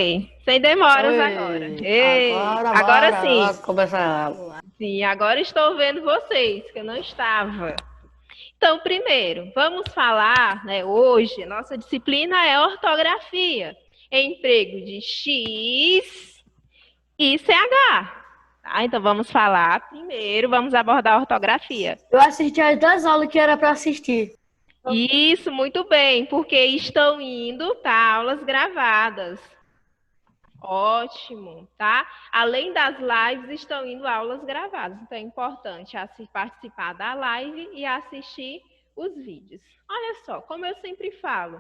Sem demoras agora. Oi, Ei, agora agora bora, sim. vamos começar. Sim, agora estou vendo vocês, que eu não estava. Então, primeiro, vamos falar, né, hoje, nossa disciplina é ortografia, emprego de X e CH. Tá? Então, vamos falar primeiro, vamos abordar a ortografia. Eu assisti as 2 aulas que era para assistir. Isso, muito bem, porque estão indo, tá, aulas gravadas. Ótimo, tá? Além das lives, estão indo aulas gravadas. Então, é importante participar da live e assistir os vídeos. Olha só, como eu sempre falo,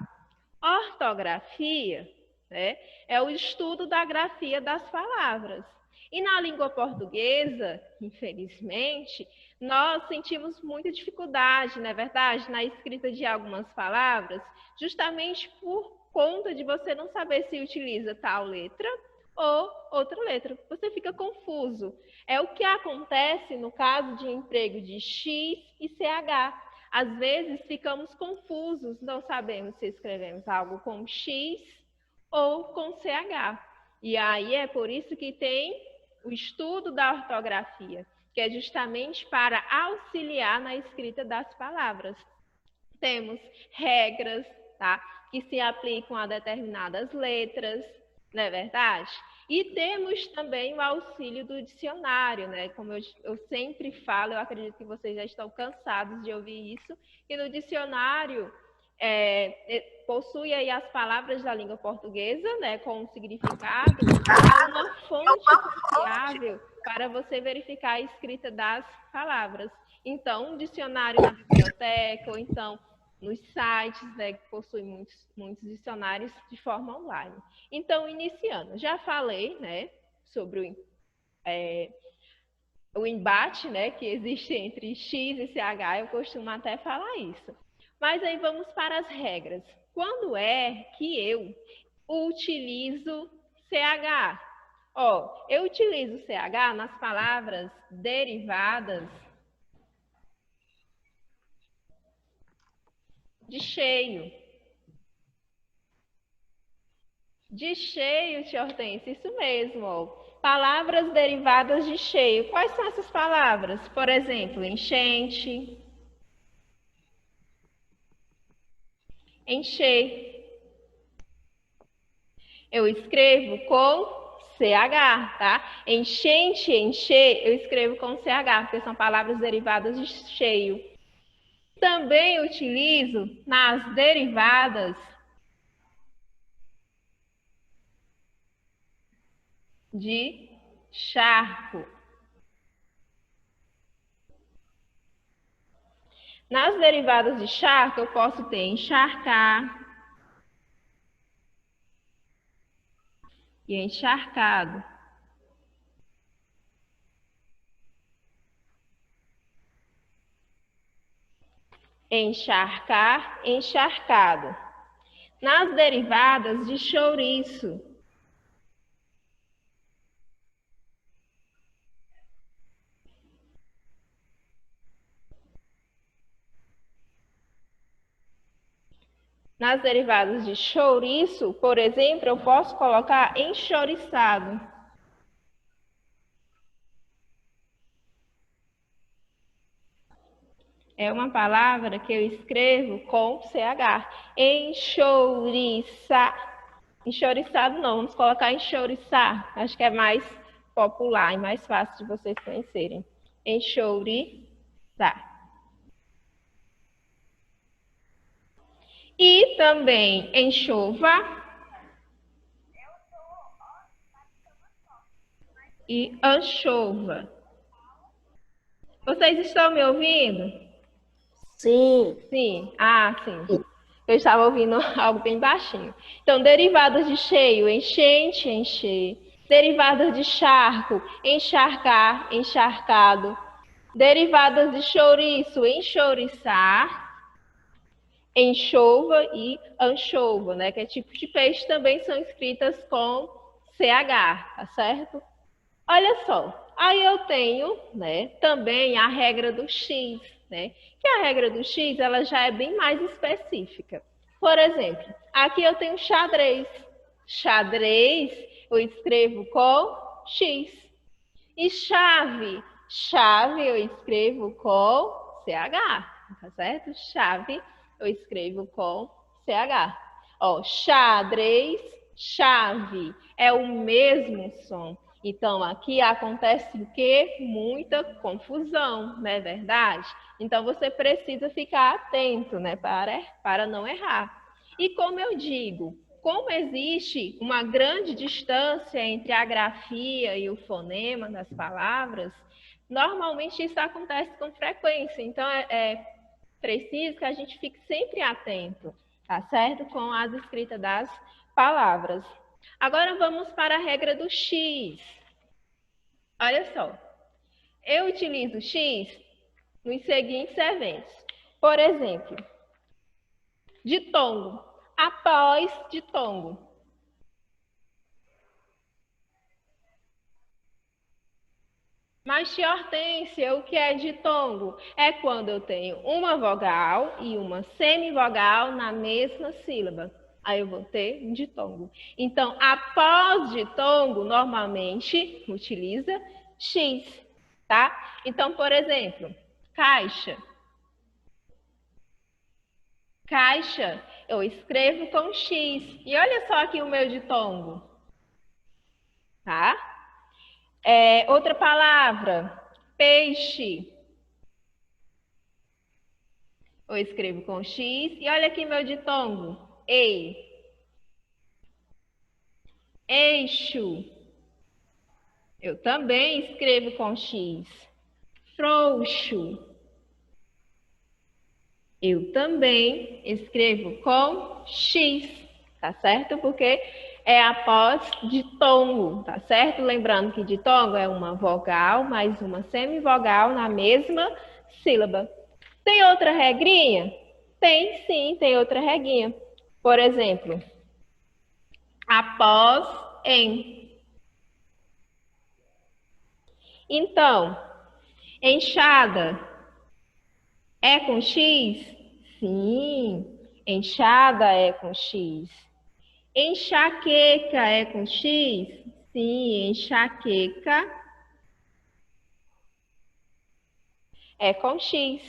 ortografia, né, é o estudo da grafia das palavras. E na língua portuguesa, infelizmente, nós sentimos muita dificuldade, não é verdade, na escrita de algumas palavras, justamente por conta de você não saber se utiliza tal letra ou outra letra. Você fica confuso. É o que acontece no caso de emprego de X e CH. Às vezes ficamos confusos, não sabemos se escrevemos algo com X ou com CH. E aí é por isso que tem o estudo da ortografia, que é justamente para auxiliar na escrita das palavras. Temos regras, tá, que se aplicam a determinadas letras, não é verdade? E temos também o auxílio do dicionário, né? Como eu sempre falo, eu acredito que vocês já estão cansados de ouvir isso, que no dicionário possui aí as palavras da língua portuguesa, né, com um significado, e uma fonte confiável para você verificar a escrita das palavras. Então, um dicionário na biblioteca, ou então nos sites, né, que possuem muitos dicionários de forma online. Então, iniciando, já falei, né, sobre o embate, né, que existe entre X e CH, eu costumo até falar isso. Mas aí vamos para as regras. Quando é que eu utilizo CH? Eu utilizo CH nas palavras derivadas de cheio. De cheio, tia Hortência, isso mesmo. Ó. Palavras derivadas de cheio. Quais são essas palavras? Por exemplo, enchente, encher. Eu escrevo com CH, tá? Enchente, encher, eu escrevo com CH, porque são palavras derivadas de cheio. Também utilizo nas derivadas de charco. Nas derivadas de charco, eu posso ter encharcar e encharcado. Encharcar, encharcado. Nas derivadas de chouriço, nas derivadas de chouriço, por exemplo, eu posso colocar enchouriçado. É uma palavra que eu escrevo com CH. Enchouriçado não, vamos colocar enchouriçar. Acho que é mais popular e mais fácil de vocês conhecerem. Enchouriçar. E também enxova e anchova. Vocês estão me ouvindo? Sim. Sim. Ah, sim. Eu estava ouvindo algo bem baixinho. Então, derivadas de cheio, enchente, encher. Derivadas de charco, encharcar, encharcado. Derivadas de chouriço, enchouriçar. Enxova e anchova, né? Que é tipo de peixe, também são escritas com CH, tá certo? Olha só, aí eu tenho, né, também a regra do X, né? Que a regra do X, ela já é bem mais específica. Por exemplo, aqui eu tenho xadrez. Xadrez, eu escrevo com X. E chave, chave eu escrevo com CH, tá certo? Chave eu escrevo com CH. Ó, xadrez, chave, é o mesmo som. Então, aqui acontece o quê? Muita confusão, não é verdade? Então, você precisa ficar atento, né, para não errar. E como eu digo, como existe uma grande distância entre a grafia e o fonema das palavras, normalmente isso acontece com frequência. Então, é preciso que a gente fique sempre atento, tá certo? Com as escritas das palavras. Agora vamos para a regra do X. Olha só, eu utilizo X nos seguintes eventos. Por exemplo, ditongo, após ditongo. Mas, tia Hortência, o que é ditongo? É quando eu tenho uma vogal e uma semivogal na mesma sílaba. Aí eu vou ter um ditongo. Então, após ditongo, normalmente utiliza X, tá? Então, por exemplo, caixa. Caixa, eu escrevo com X. E olha só aqui o meu ditongo, tá? Outra palavra, peixe. Eu escrevo com X. E olha aqui meu ditongo, E. Eixo. Eu também escrevo com X. Frouxo. Eu também escrevo com X, tá certo? Porque é após ditongo, tá certo? Lembrando que ditongo é uma vogal mais uma semivogal na mesma sílaba. Tem outra regrinha? Tem sim, tem outra regrinha. Por exemplo, após em. Então, enxada é com X? Sim, enxada é com X. Enxaqueca é com X? Sim, enxaqueca é com X.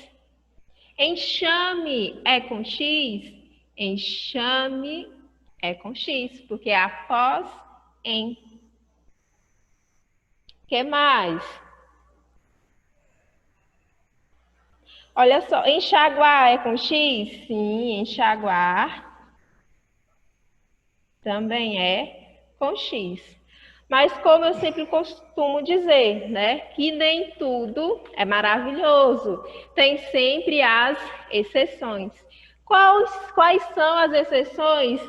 Enxame é com X? Enxame é com X, porque é após em. O que mais? Olha só, enxaguar é com X? Sim, enxaguar também é com X. Mas como eu sempre costumo dizer, né, que nem tudo é maravilhoso. Tem sempre as exceções. Quais são as exceções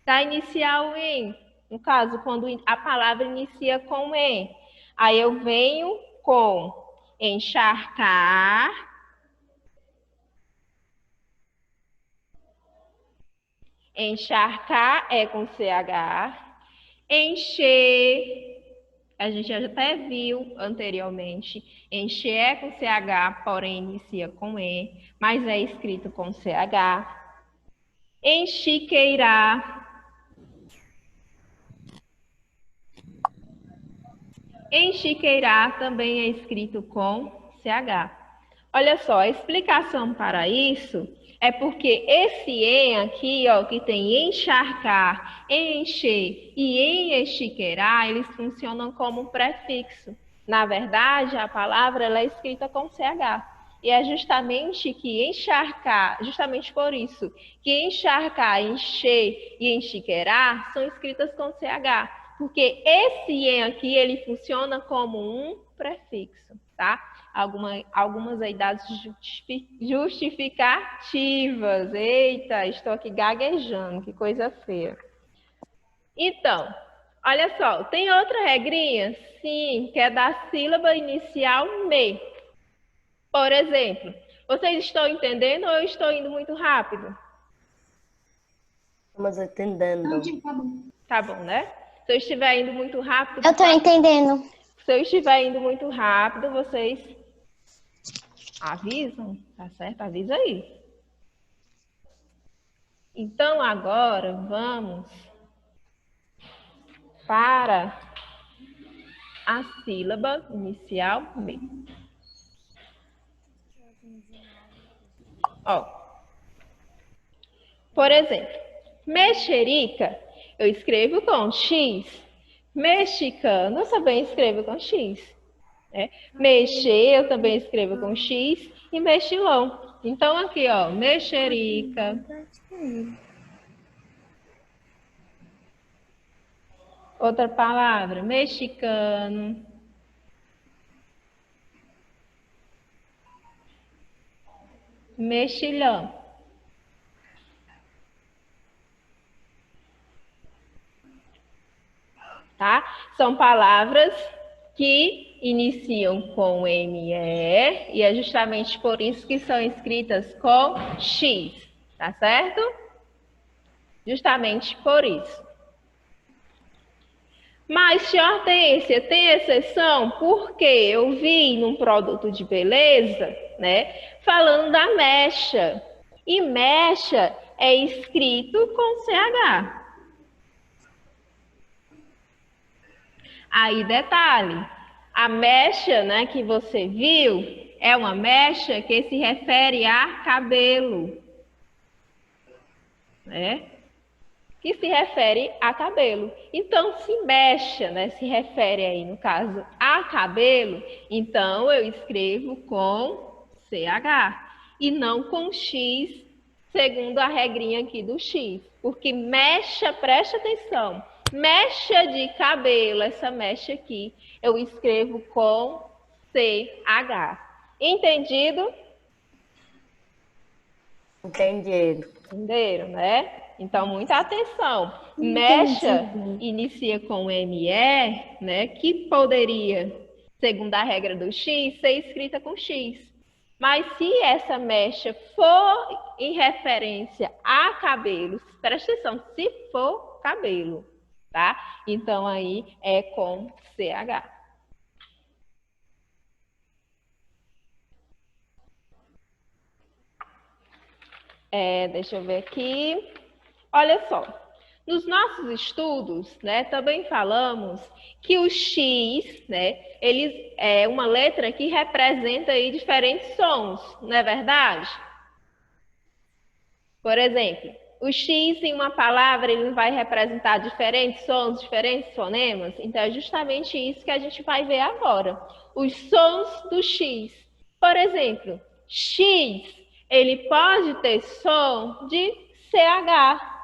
da inicial em? No caso, quando a palavra inicia com em. Aí eu venho com encharcar. Encharcar é com CH. Encher, a gente já até viu anteriormente. Encher é com CH, porém inicia com E, mas é escrito com CH. Enxiqueirar. Enxiqueirar também é escrito com CH. Olha só, a explicação para isso é porque esse em aqui, ó, que tem encharcar, encher e enxiqueirar, eles funcionam como prefixo. Na verdade, a palavra ela é escrita com CH. E é justamente que encharcar, justamente por isso, que encharcar, encher e enxiqueirar são escritas com CH. Porque esse em aqui, ele funciona como um prefixo, tá? Algumas aí das justificativas. Eita, estou aqui gaguejando, que coisa feia. Então, olha só, tem outra regrinha? Sim, que é da sílaba inicial me. Por exemplo, vocês estão entendendo ou eu estou indo muito rápido? Estamos entendendo. Tá bom, né? Se eu estiver indo muito rápido... Eu tô entendendo. Se eu estiver indo muito rápido, vocês avisam, tá certo? Avisa aí. Então, agora, vamos para a sílaba inicial B. Ó, por exemplo, mexerica, eu escrevo com X. Mexicano, eu também escrevo com X. Né? Mexer, eu também escrevo com X. E mexilão. Então, aqui, ó, mexerica. Outra palavra, mexicano. Mexilhão. Tá? São palavras que iniciam com ME e é justamente por isso que são escritas com X, tá certo? Justamente por isso. Mas, tia Hortência, tem exceção porque eu vi num produto de beleza, né, falando da mecha. E mecha é escrito com CH. Aí, detalhe, a mecha, né, que você viu é uma mecha que se refere a cabelo, né? Que se refere a cabelo. Então, se mecha, né, se refere aí, no caso, a cabelo, então eu escrevo com CH e não com X, segundo a regrinha aqui do X. Porque mecha, preste atenção, mecha de cabelo, essa mecha aqui, eu escrevo com CH. Entendido? Entendido. Entenderam, né? Então, muita atenção. Mecha inicia com ME, né? Que poderia, segundo a regra do X, ser escrita com X. Mas se essa mecha for em referência a cabelos, presta atenção, se for cabelo, tá? Então, aí é com CH. Deixa eu ver aqui. Olha só, nos nossos estudos, né, também falamos que o X, né, ele é uma letra que representa aí diferentes sons, não é verdade? Por exemplo, o X em uma palavra ele vai representar diferentes sons, diferentes fonemas. Então é justamente isso que a gente vai ver agora. Os sons do X. Por exemplo, X, ele pode ter som de CH.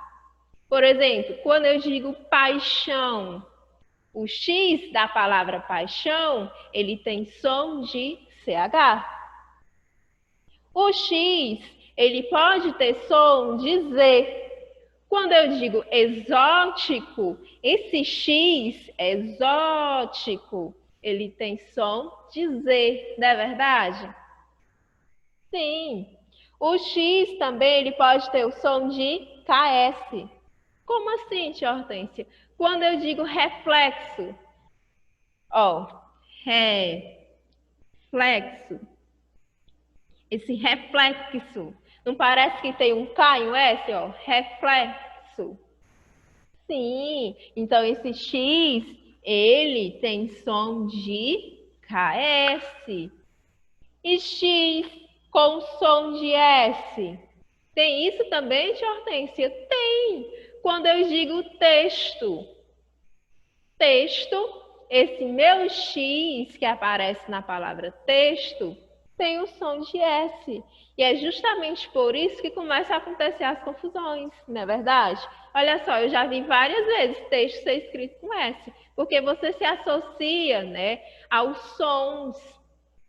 Por exemplo, quando eu digo paixão, o X da palavra paixão, ele tem som de CH. O X, ele pode ter som de Z. Quando eu digo exótico, esse X, exótico, ele tem som de Z, não é verdade? Sim. O X também, ele pode ter o som de KS. Como assim, tia Hortência? Quando eu digo reflexo, ó, reflexo. Esse reflexo. Não parece que tem um K e um S, ó? Reflexo. Sim. Então, esse X, ele tem som de KS. E X com som de S. Tem isso também, tia Hortência? Tem. Quando eu digo texto, esse meu X que aparece na palavra texto, tem o som de S. E é justamente por isso que começam a acontecer as confusões, não é verdade? Olha só, eu já vi várias vezes texto ser escrito com S, porque você se associa, né, aos sons.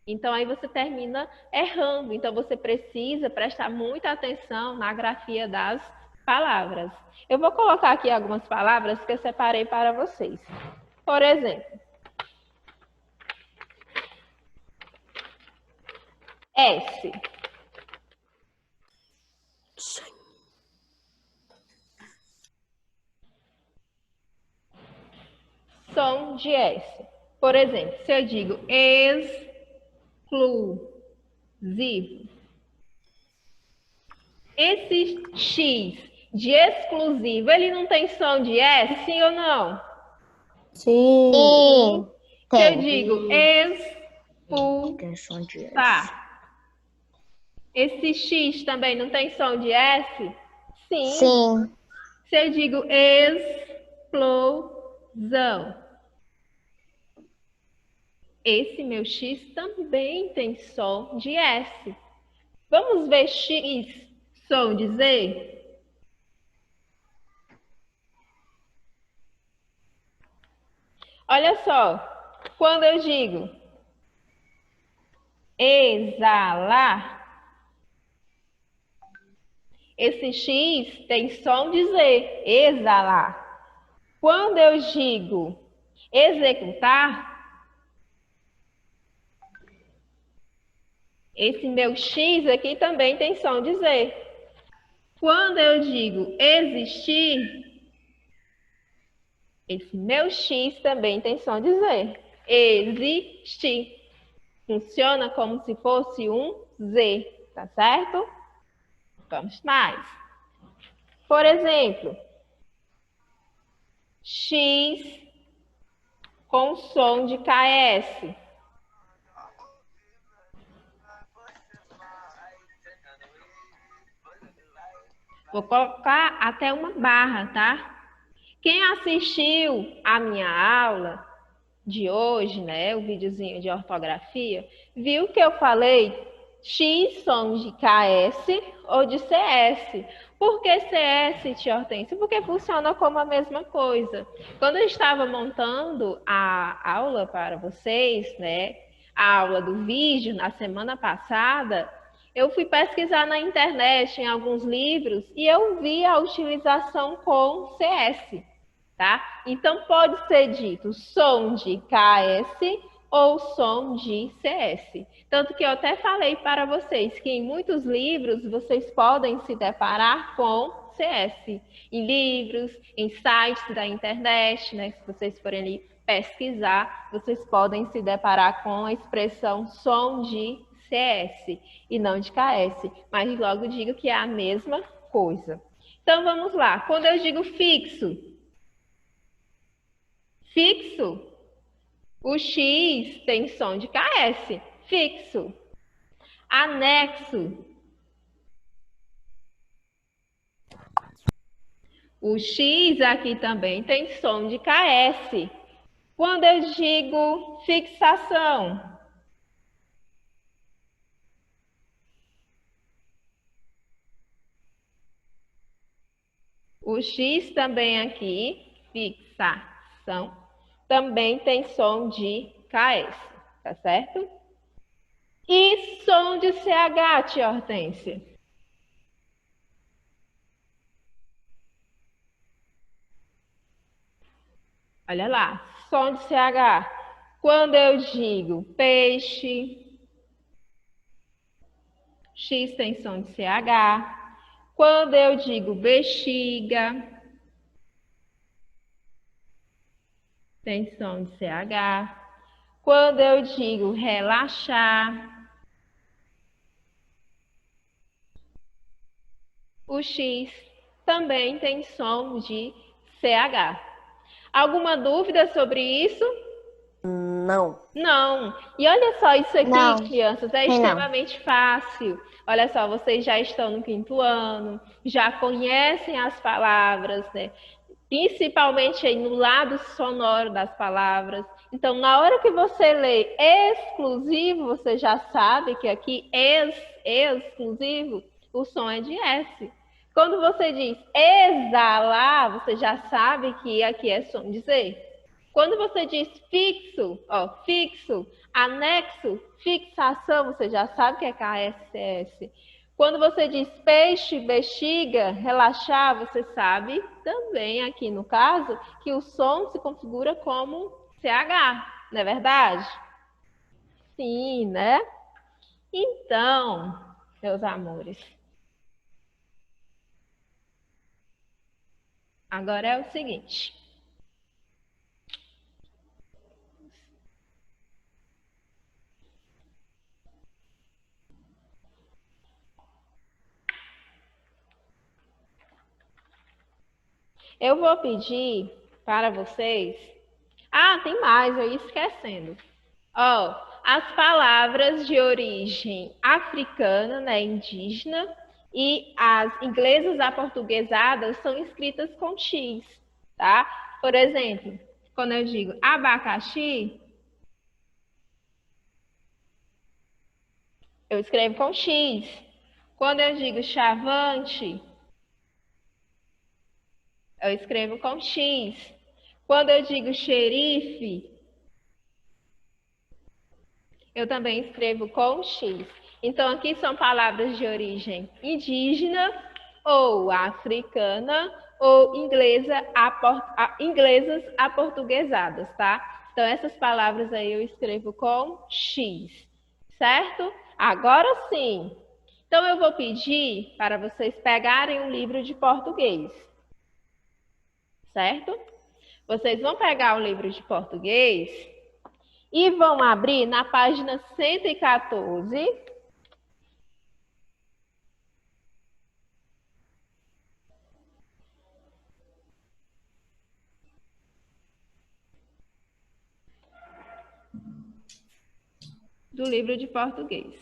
Então, aí você termina errando. Então, você precisa prestar muita atenção na grafia das palavras. Eu vou colocar aqui algumas palavras que eu separei para vocês. Por exemplo, S. Som de S. Por exemplo, se eu digo exclusivo. Esse X de exclusivo, ele não tem som de S, sim ou não? Sim. Sim. Se eu Tem. digo Tem som de S. expulsar, esse X também não tem som de S? Sim. Sim. Se eu digo explosão, esse meu X também tem som de S. Vamos ver X, som de Z? Olha só, quando eu digo exalar, esse X tem som de Z, exalar. Quando eu digo executar, esse meu X aqui também tem som de Z. Quando eu digo existir, esse meu X também tem som de Z. Existir. Funciona como se fosse um Z, tá certo? Vamos mais. Por exemplo, X com som de KS. Vou colocar até uma barra, tá? Quem assistiu a minha aula de hoje, né, o videozinho de ortografia, viu que eu falei X som de KS ou de CS. Por que CS, tia Hortência? Porque funciona como a mesma coisa. Quando eu estava montando a aula para vocês, né, a aula do vídeo na semana passada, eu fui pesquisar na internet, em alguns livros, e eu vi a utilização com CS. Tá? Então, pode ser dito som de KS ou som de CS. Tanto que eu até falei para vocês que em muitos livros vocês podem se deparar com CS. Em livros, em sites da internet, né? Se vocês forem ali pesquisar, vocês podem se deparar com a expressão som de CS e não de KS. Mas logo digo que é a mesma coisa. Então, vamos lá. Quando eu digo fixo, fixo, o X tem som de KS, fixo. Anexo, o X aqui também tem som de KS. Quando eu digo fixação, o X também aqui, fixação, também tem som de KS, tá certo? E som de CH, tia Hortência? Olha lá, som de CH. Quando eu digo peixe, X tem som de CH. Quando eu digo bexiga, tem som de CH. Quando eu digo relaxar, o X também tem som de CH. Alguma dúvida sobre isso? Não. Não. E olha só isso aqui, Não. crianças, é Não. extremamente fácil. Olha só, vocês já estão no 5º ano, já conhecem as palavras, né? Principalmente aí no lado sonoro das palavras. Então, na hora que você lê exclusivo, você já sabe que aqui exclusivo, o som é de S. Quando você diz exalar, você já sabe que aqui é som de Z. Quando você diz fixo, ó, fixo, anexo, fixação, você já sabe que é KSS. Quando você diz peixe, bexiga, relaxar, você sabe também aqui no caso que o som se configura como CH, não é verdade? Sim, né? Então, meus amores, agora é o seguinte. Eu vou pedir para vocês Ah, tem mais, eu ia esquecendo. Ó, as palavras de origem africana, né, indígena, e as inglesas aportuguesadas são escritas com X, tá? Por exemplo, quando eu digo abacaxi, eu escrevo com X. Quando eu digo chavante, eu escrevo com X. Quando eu digo xerife, eu também escrevo com X. Então, aqui são palavras de origem indígena, ou africana, ou inglesas aportuguesadas, tá? Então, essas palavras aí eu escrevo com X, certo? Agora sim. Então, eu vou pedir para vocês pegarem um livro de português, certo? Vocês vão pegar o livro de português e vão abrir na página 114. Do livro de português.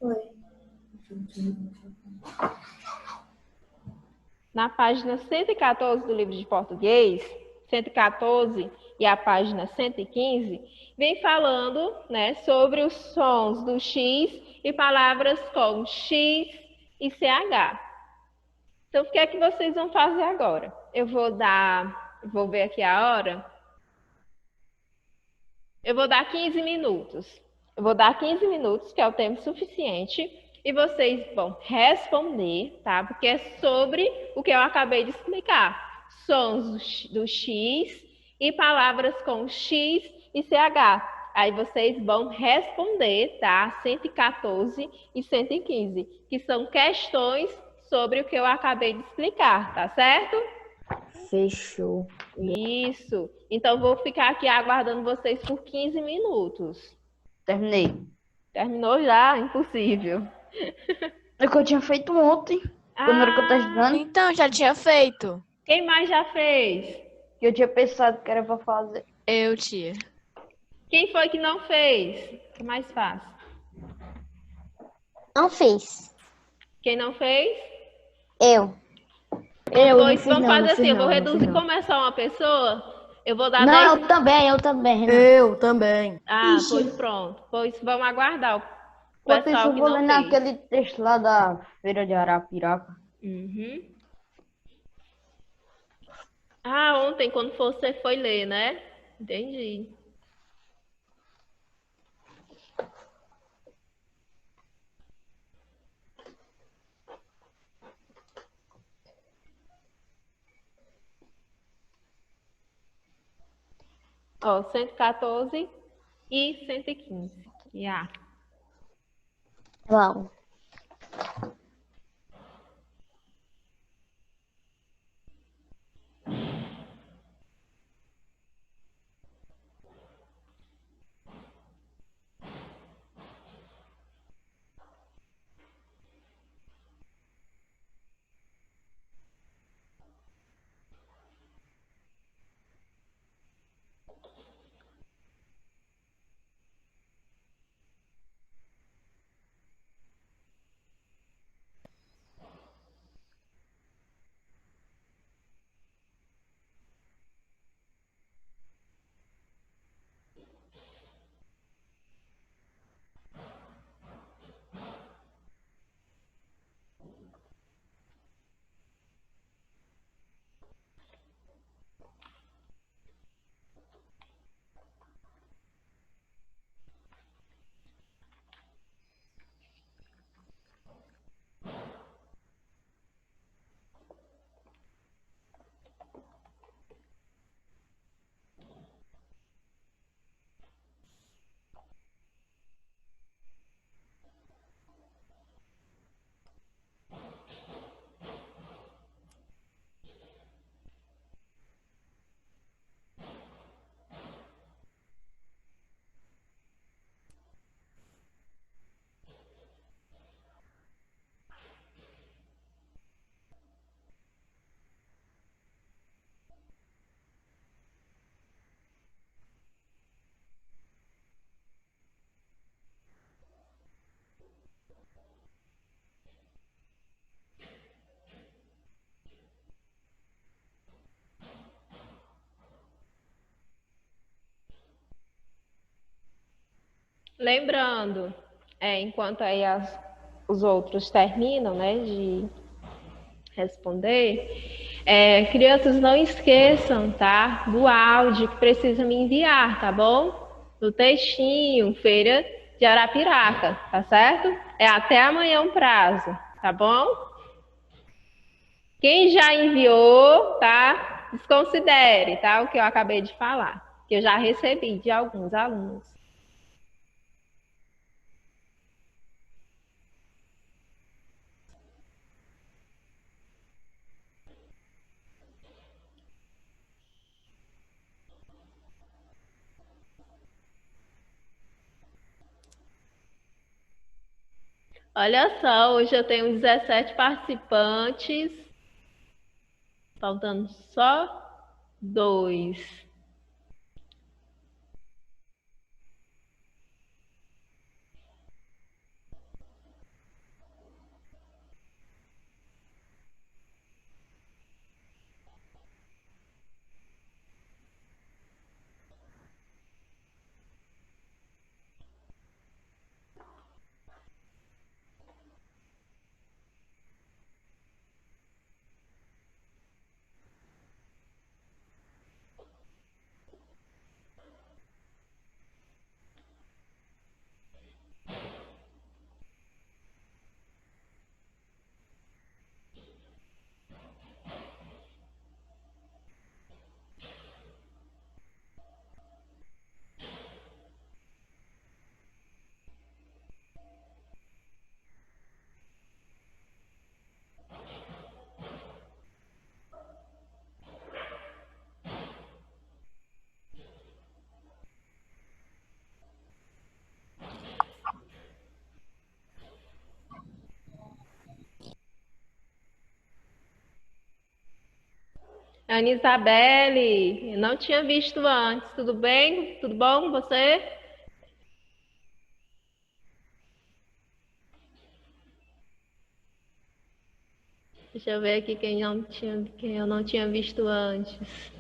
Oi. Na página 114 do livro de português, 114 e a página 115, vem falando, né, sobre os sons do X e palavras com X e CH. Então, o que é que vocês vão fazer agora? Vou ver aqui a hora. Eu vou dar 15 minutos. Eu vou dar 15 minutos, que é o tempo suficiente, e vocês vão responder, tá? Porque é sobre o que eu acabei de explicar. Sons do X e palavras com X e CH. Aí vocês vão responder, tá? 114 e 115, que são questões sobre o que eu acabei de explicar, tá certo? Fechou. Isso. Então, vou ficar aqui aguardando vocês por 15 minutos. Terminei. Terminou já? Impossível. É que eu tinha feito ontem, quando era que eu tava estudando, Então, já tinha feito. Quem mais já fez? que eu tinha pensado que era pra fazer. Eu, tia. Quem foi que não fez? Que mais fácil? Não fiz. Quem não fez? Eu. Eu não Pois fiz vamos não, fazer não assim, fiz eu vou não, não reduzir. fiz não. Como é só uma pessoa, eu vou dar Não, 10. eu também. Renan. Eu também. Ah, pois pronto. Pois vamos aguardar o Enquanto isso, pessoal eu que vou não ler fez. naquele texto lá da Feira de Arapiraca. Uhum. Ah, ontem, quando você foi ler, né? Entendi. Ó, 114 e 115. Já. Vamos. Lembrando, enquanto aí os outros terminam, né, de responder, crianças, não esqueçam, tá, do áudio que precisa me enviar, tá bom? Do textinho, Feira de Arapiraca, tá certo? É até amanhã o prazo, tá bom? Quem já enviou, tá, desconsidere, tá, o que eu acabei de falar, que eu já recebi de alguns alunos. Olha só, hoje eu tenho 17 participantes, faltando só 2. Ana Isabelle, eu não tinha visto antes. Tudo bem? Tudo bom com você? Deixa eu ver aqui quem eu não tinha visto antes.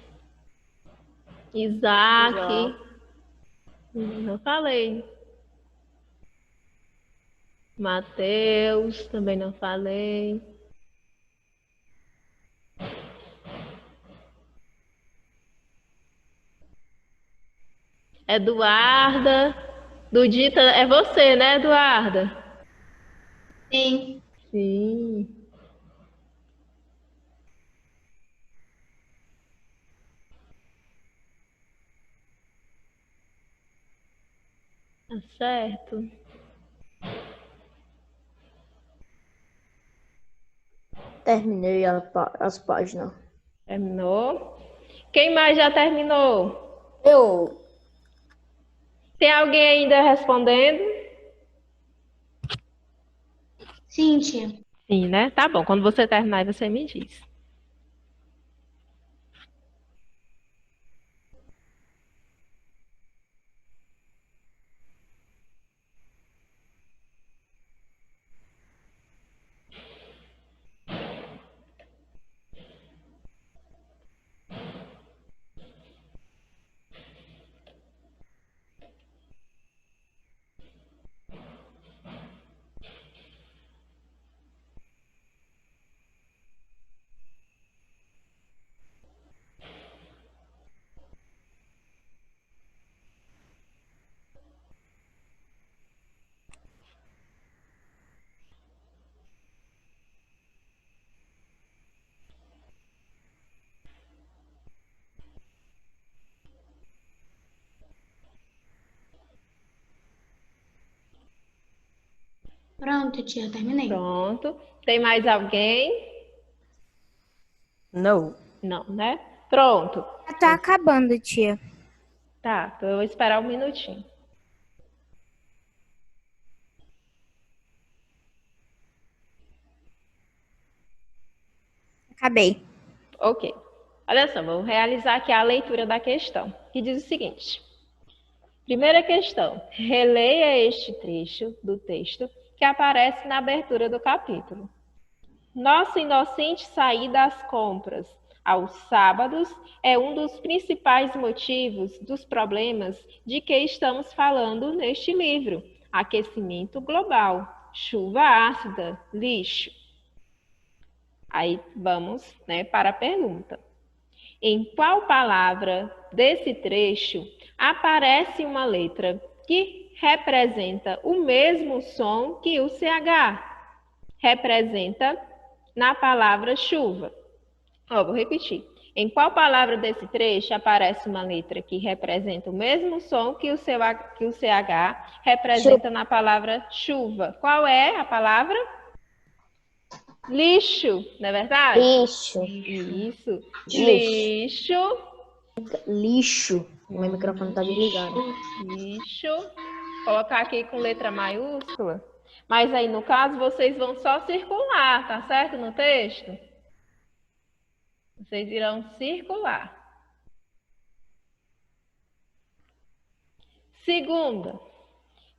Isaac. Não falei. Mateus, também não falei. Eduarda. Dudita, é você, né, Eduarda? Sim. Sim. Tá certo. Terminei as páginas. Terminou. Quem mais já terminou? Eu. Tem alguém ainda respondendo? Sim, tia. Sim, né? Tá bom. Quando você terminar, você me diz. Pronto, tia, terminei. Pronto. Tem mais alguém? Não. Não, né? Pronto. Já tá acabando, tia. Tá, então eu vou esperar um minutinho. Acabei. Ok. Olha só, vou realizar aqui a leitura da questão, que diz o seguinte. Primeira questão. Releia este trecho do texto que aparece na abertura do capítulo. Nossa inocente saída às compras. aos sábados é um dos principais motivos dos problemas de que estamos falando neste livro: aquecimento global, chuva ácida, lixo. Aí vamos, para a pergunta. Em qual palavra desse trecho aparece uma letra que representa o mesmo som que o CH? Representa na palavra chuva. Vou repetir. Em qual palavra desse trecho aparece uma letra que representa o mesmo som que o CH representa na palavra chuva? Qual é a palavra? Lixo, não é verdade? Lixo. Isso. Lixo. Lixo. O meu microfone está desligado. Lixo. Vou colocar aqui com letra maiúscula. Mas aí, no caso, vocês vão só circular, tá certo? No texto? Vocês irão circular. Segunda,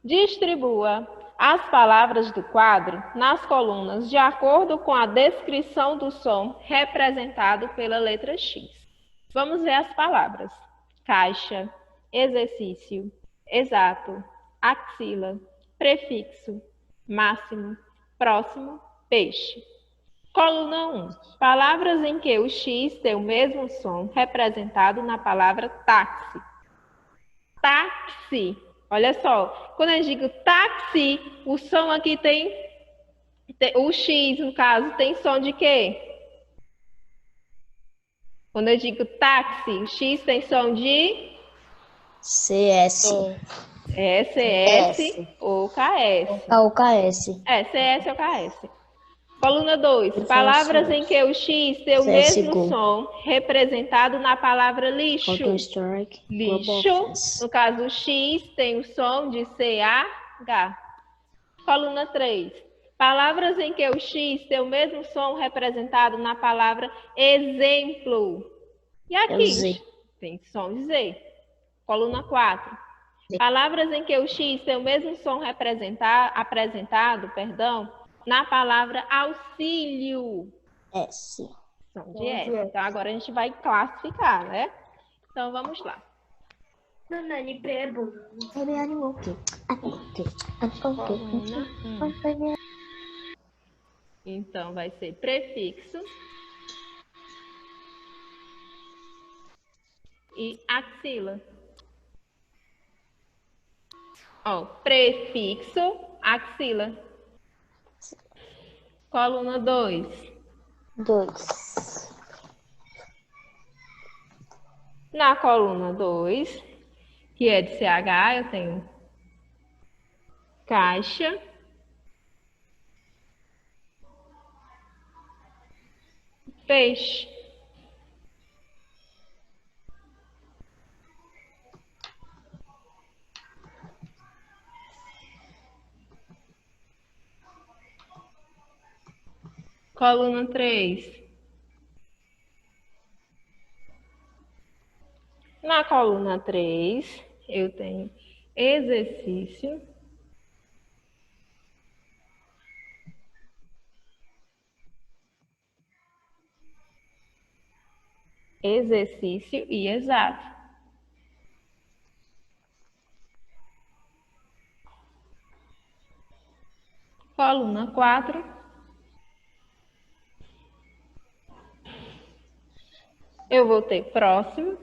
distribua as palavras do quadro nas colunas de acordo com a descrição do som representado pela letra X. Vamos ver as palavras: caixa, exercício, exato, axila, prefixo, máximo, próximo, peixe. Coluna 1. Palavras em que o X tem o mesmo som representado na palavra táxi. Táxi. Olha só, quando eu digo táxi, o som aqui tem o X, no caso, tem som de quê? Quando eu digo táxi, o X tem som de CS. CS ou KS. Ou KS. CS ou KS. Coluna 2. Palavras em que o X tem o mesmo som representado na palavra lixo. Lixo. No caso, o X tem o som de CH. Coluna 3. Palavras em que o X tem o mesmo som representado na palavra exemplo. E aqui? Tem som de Z. Coluna 4. Palavras em que o X tem o mesmo som apresentado, na palavra auxílio. S. Som de S. Então, agora a gente vai classificar, né? Então, vamos lá. Então, vai ser prefixo e axila. Prefixo, axila. Coluna 2. 2. Na coluna 2, que é de CH, eu tenho caixa, peixe. Coluna 3. Na coluna 3, eu tenho exercício, e exato. Coluna 4. Eu vou ter próximo.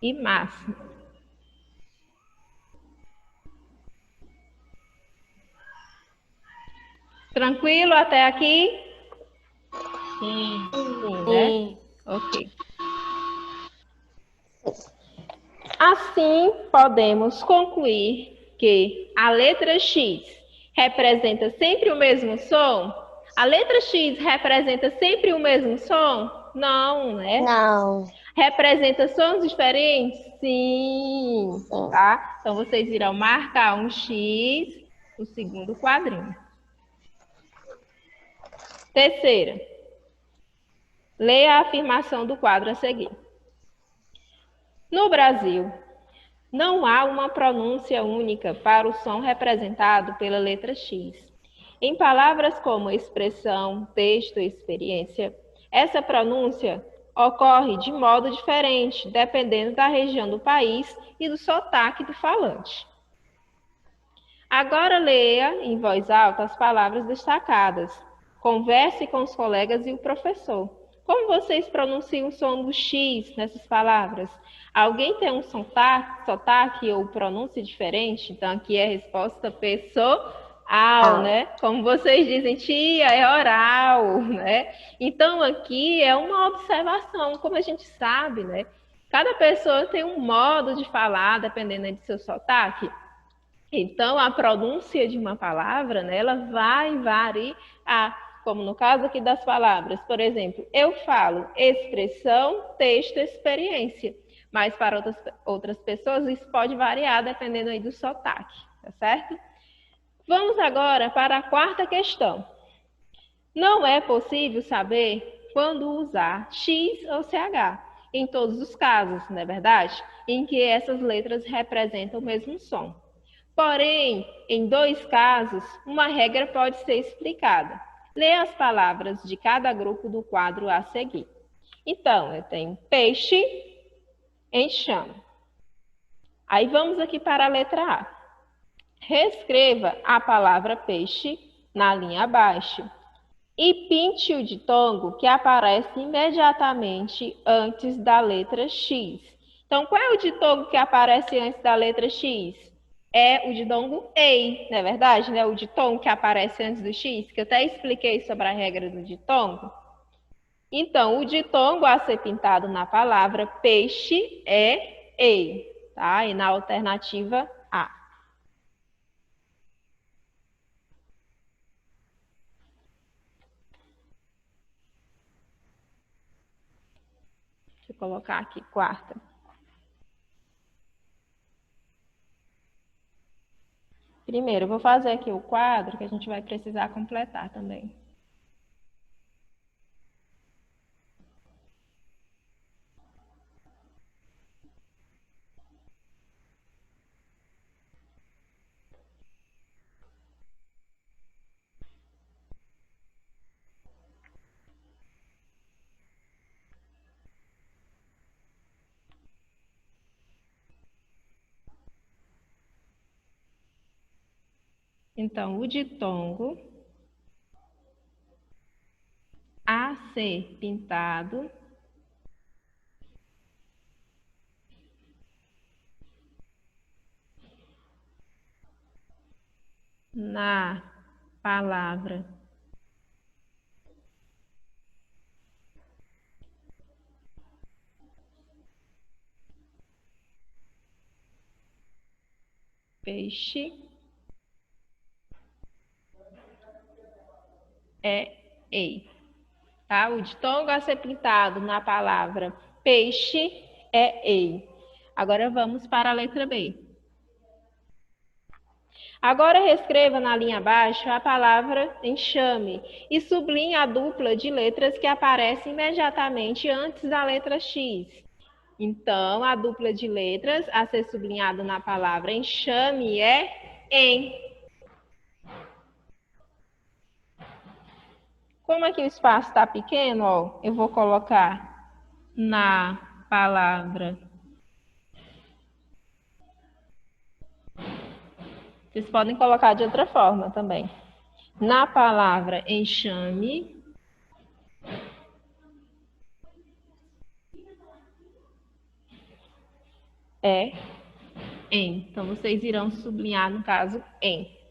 E máximo. Tranquilo até aqui? Sim, né? Ok. Assim, podemos concluir que a letra X representa sempre o mesmo som? A letra X representa sempre o mesmo som? Não, né? Não. Representa sons diferentes? Sim. Tá? Então, vocês irão marcar um X no segundo quadrinho. Terceira. Leia a afirmação do quadro a seguir. No Brasil, Não há uma pronúncia única para o som representado pela letra X. Em palavras como expressão, texto e experiência, essa pronúncia ocorre de modo diferente, dependendo da região do país e do sotaque do falante. Agora leia em voz alta as palavras destacadas. Converse com os colegas e o professor. Como vocês pronunciam o som do X nessas palavras? Alguém tem um sotaque ou pronúncia diferente? Então, aqui é a resposta pessoal, né? Como vocês dizem, tia, é oral, né? Então, aqui é uma observação, como a gente sabe, né? Cada pessoa tem um modo de falar, dependendo do seu sotaque. Então, a pronúncia de uma palavra, né, ela vai variar, como no caso aqui das palavras. Por exemplo, eu falo expressão, texto, experiência. Mas para outras pessoas isso pode variar dependendo aí do sotaque, tá certo? Vamos agora para a quarta questão. Não é possível saber quando usar X ou CH, em todos os casos, não é verdade? Em que essas letras representam o mesmo som. Porém, em 2 casos, uma regra pode ser explicada. Leia as palavras de cada grupo do quadro a seguir. Então, eu tenho peixe, enxame. Aí vamos aqui para a letra A. Reescreva a palavra peixe na linha abaixo e pinte o ditongo que aparece imediatamente antes da letra X. Então, qual é o ditongo que aparece antes da letra X? É o ditongo EI, não é verdade? Né? O ditongo que aparece antes do X, que eu até expliquei sobre a regra do ditongo. Então, o ditongo a ser pintado na palavra peixe é EI, tá? E na alternativa A. Deixa eu colocar aqui, quarta. Primeiro, eu vou fazer aqui o quadro que a gente vai precisar completar também. Então, o ditongo a ser pintado na palavra peixe é EI. Tá? O ditongo a ser pintado na palavra peixe é EI. Agora vamos para a letra B. Agora reescreva na linha abaixo a palavra enxame e sublinhe a dupla de letras que aparece imediatamente antes da letra X. Então, a dupla de letras a ser sublinhada na palavra enxame é EM. Como aqui o espaço está pequeno, ó, eu vou colocar na palavra. Vocês podem colocar de outra forma também. Na palavra enxame, é em. Então, vocês irão sublinhar, no caso, em.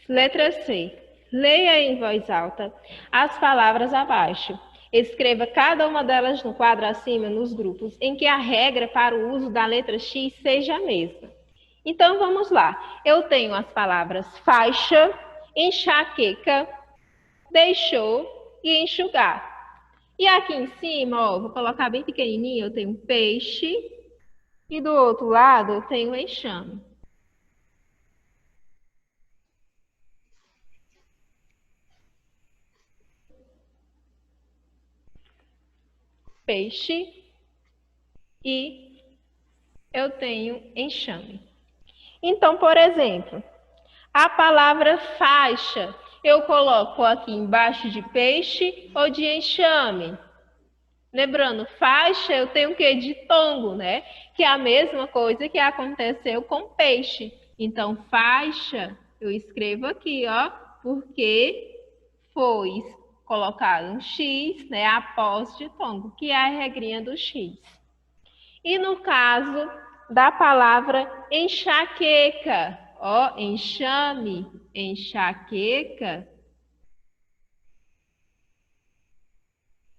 Letra C. Leia em voz alta as palavras abaixo. Escreva cada uma delas no quadro acima, nos grupos, em que a regra para o uso da letra X seja a mesma. Então, vamos lá. Eu tenho as palavras faixa, enxaqueca, deixou e enxugar. E aqui em cima, ó, vou colocar bem pequenininho, eu tenho peixe e do outro lado eu tenho enxame. peixe e eu tenho enxame. Então, por exemplo, a palavra faixa, eu coloco aqui embaixo de peixe ou de enxame? Lembrando, faixa eu tenho o quê? De tongo, né? Que é a mesma coisa que aconteceu com peixe. Então, faixa, eu escrevo aqui, ó, porque foi colocado um X, né, após de tongo, que é a regrinha do X. E no caso da palavra enxaqueca, ó, enxame, enxaqueca,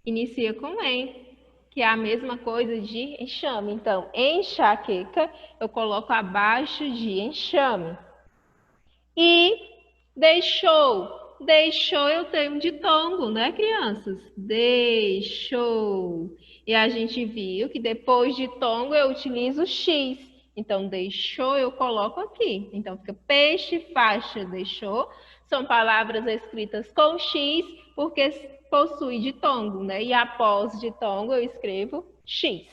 inicia com em, que é a mesma coisa de enxame. Então, enxaqueca, eu coloco abaixo de enxame. E deixou. Deixou eu tenho de tongo, né, crianças? Deixou. E a gente viu que depois de tongo eu utilizo X. Então, deixou eu coloco aqui. Então, fica peixe, faixa, deixou. São palavras escritas com X, porque possui de tongo, né? E após de tongo eu escrevo X.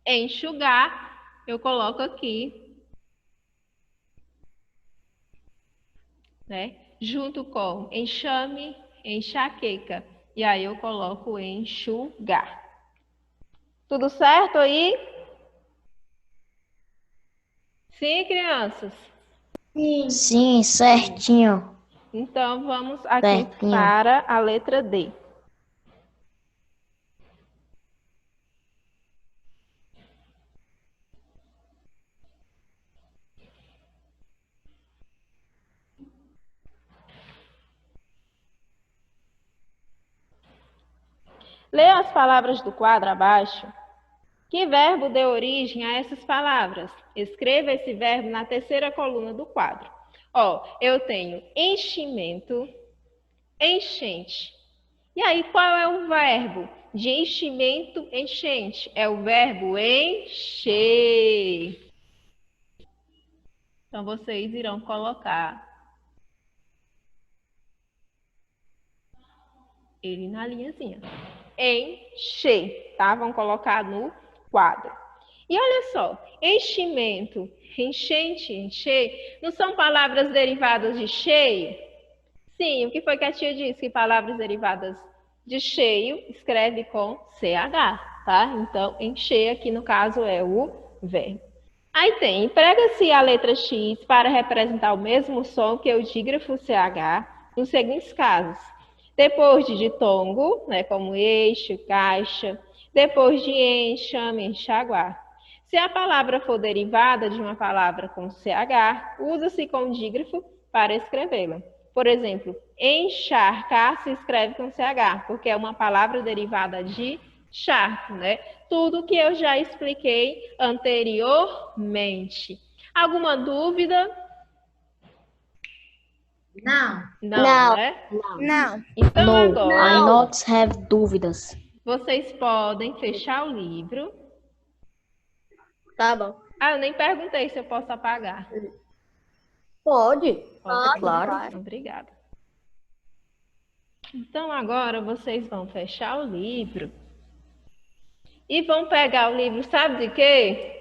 Enxugar, eu coloco aqui, né? Junto com enxame, enxaqueca. E aí eu coloco enxugar. Tudo certo aí? Sim, crianças? Sim, certinho. Então, vamos aqui Certinho. para a letra D. Leia as palavras do quadro abaixo. Que verbo deu origem a essas palavras? Escreva esse verbo na terceira coluna do quadro. Ó, eu tenho enchimento, enchente. E aí, qual é o verbo de enchimento, enchente? É o verbo encher. Então, vocês irão colocar ele na linhazinha. Encher, tá? Vamos colocar no quadro. E olha só, enchimento, enchente, encher, não são palavras derivadas de cheio? Sim, o que foi que a tia disse? Que palavras derivadas de cheio escreve com CH, tá? Então, encher aqui no caso é o verbo. Aí tem, emprega-se a letra X para representar o mesmo som que o dígrafo CH nos seguintes casos. Depois de ditongo, né, como eixo, caixa. Depois de enxame, enxaguar. Se a palavra for derivada de uma palavra com CH, usa-se com dígrafo para escrevê-la. Por exemplo, encharcar se escreve com CH, porque é uma palavra derivada de charco, né? Tudo que eu já expliquei anteriormente. Alguma dúvida? Não. Não, né? Não. Então No, agora, I not have dúvidas. vocês podem fechar o livro. Tá bom. Ah, eu nem perguntei se eu posso apagar. Pode. Pode, claro. Obrigada. Então agora vocês vão fechar o livro e vão pegar o livro, sabe de quê?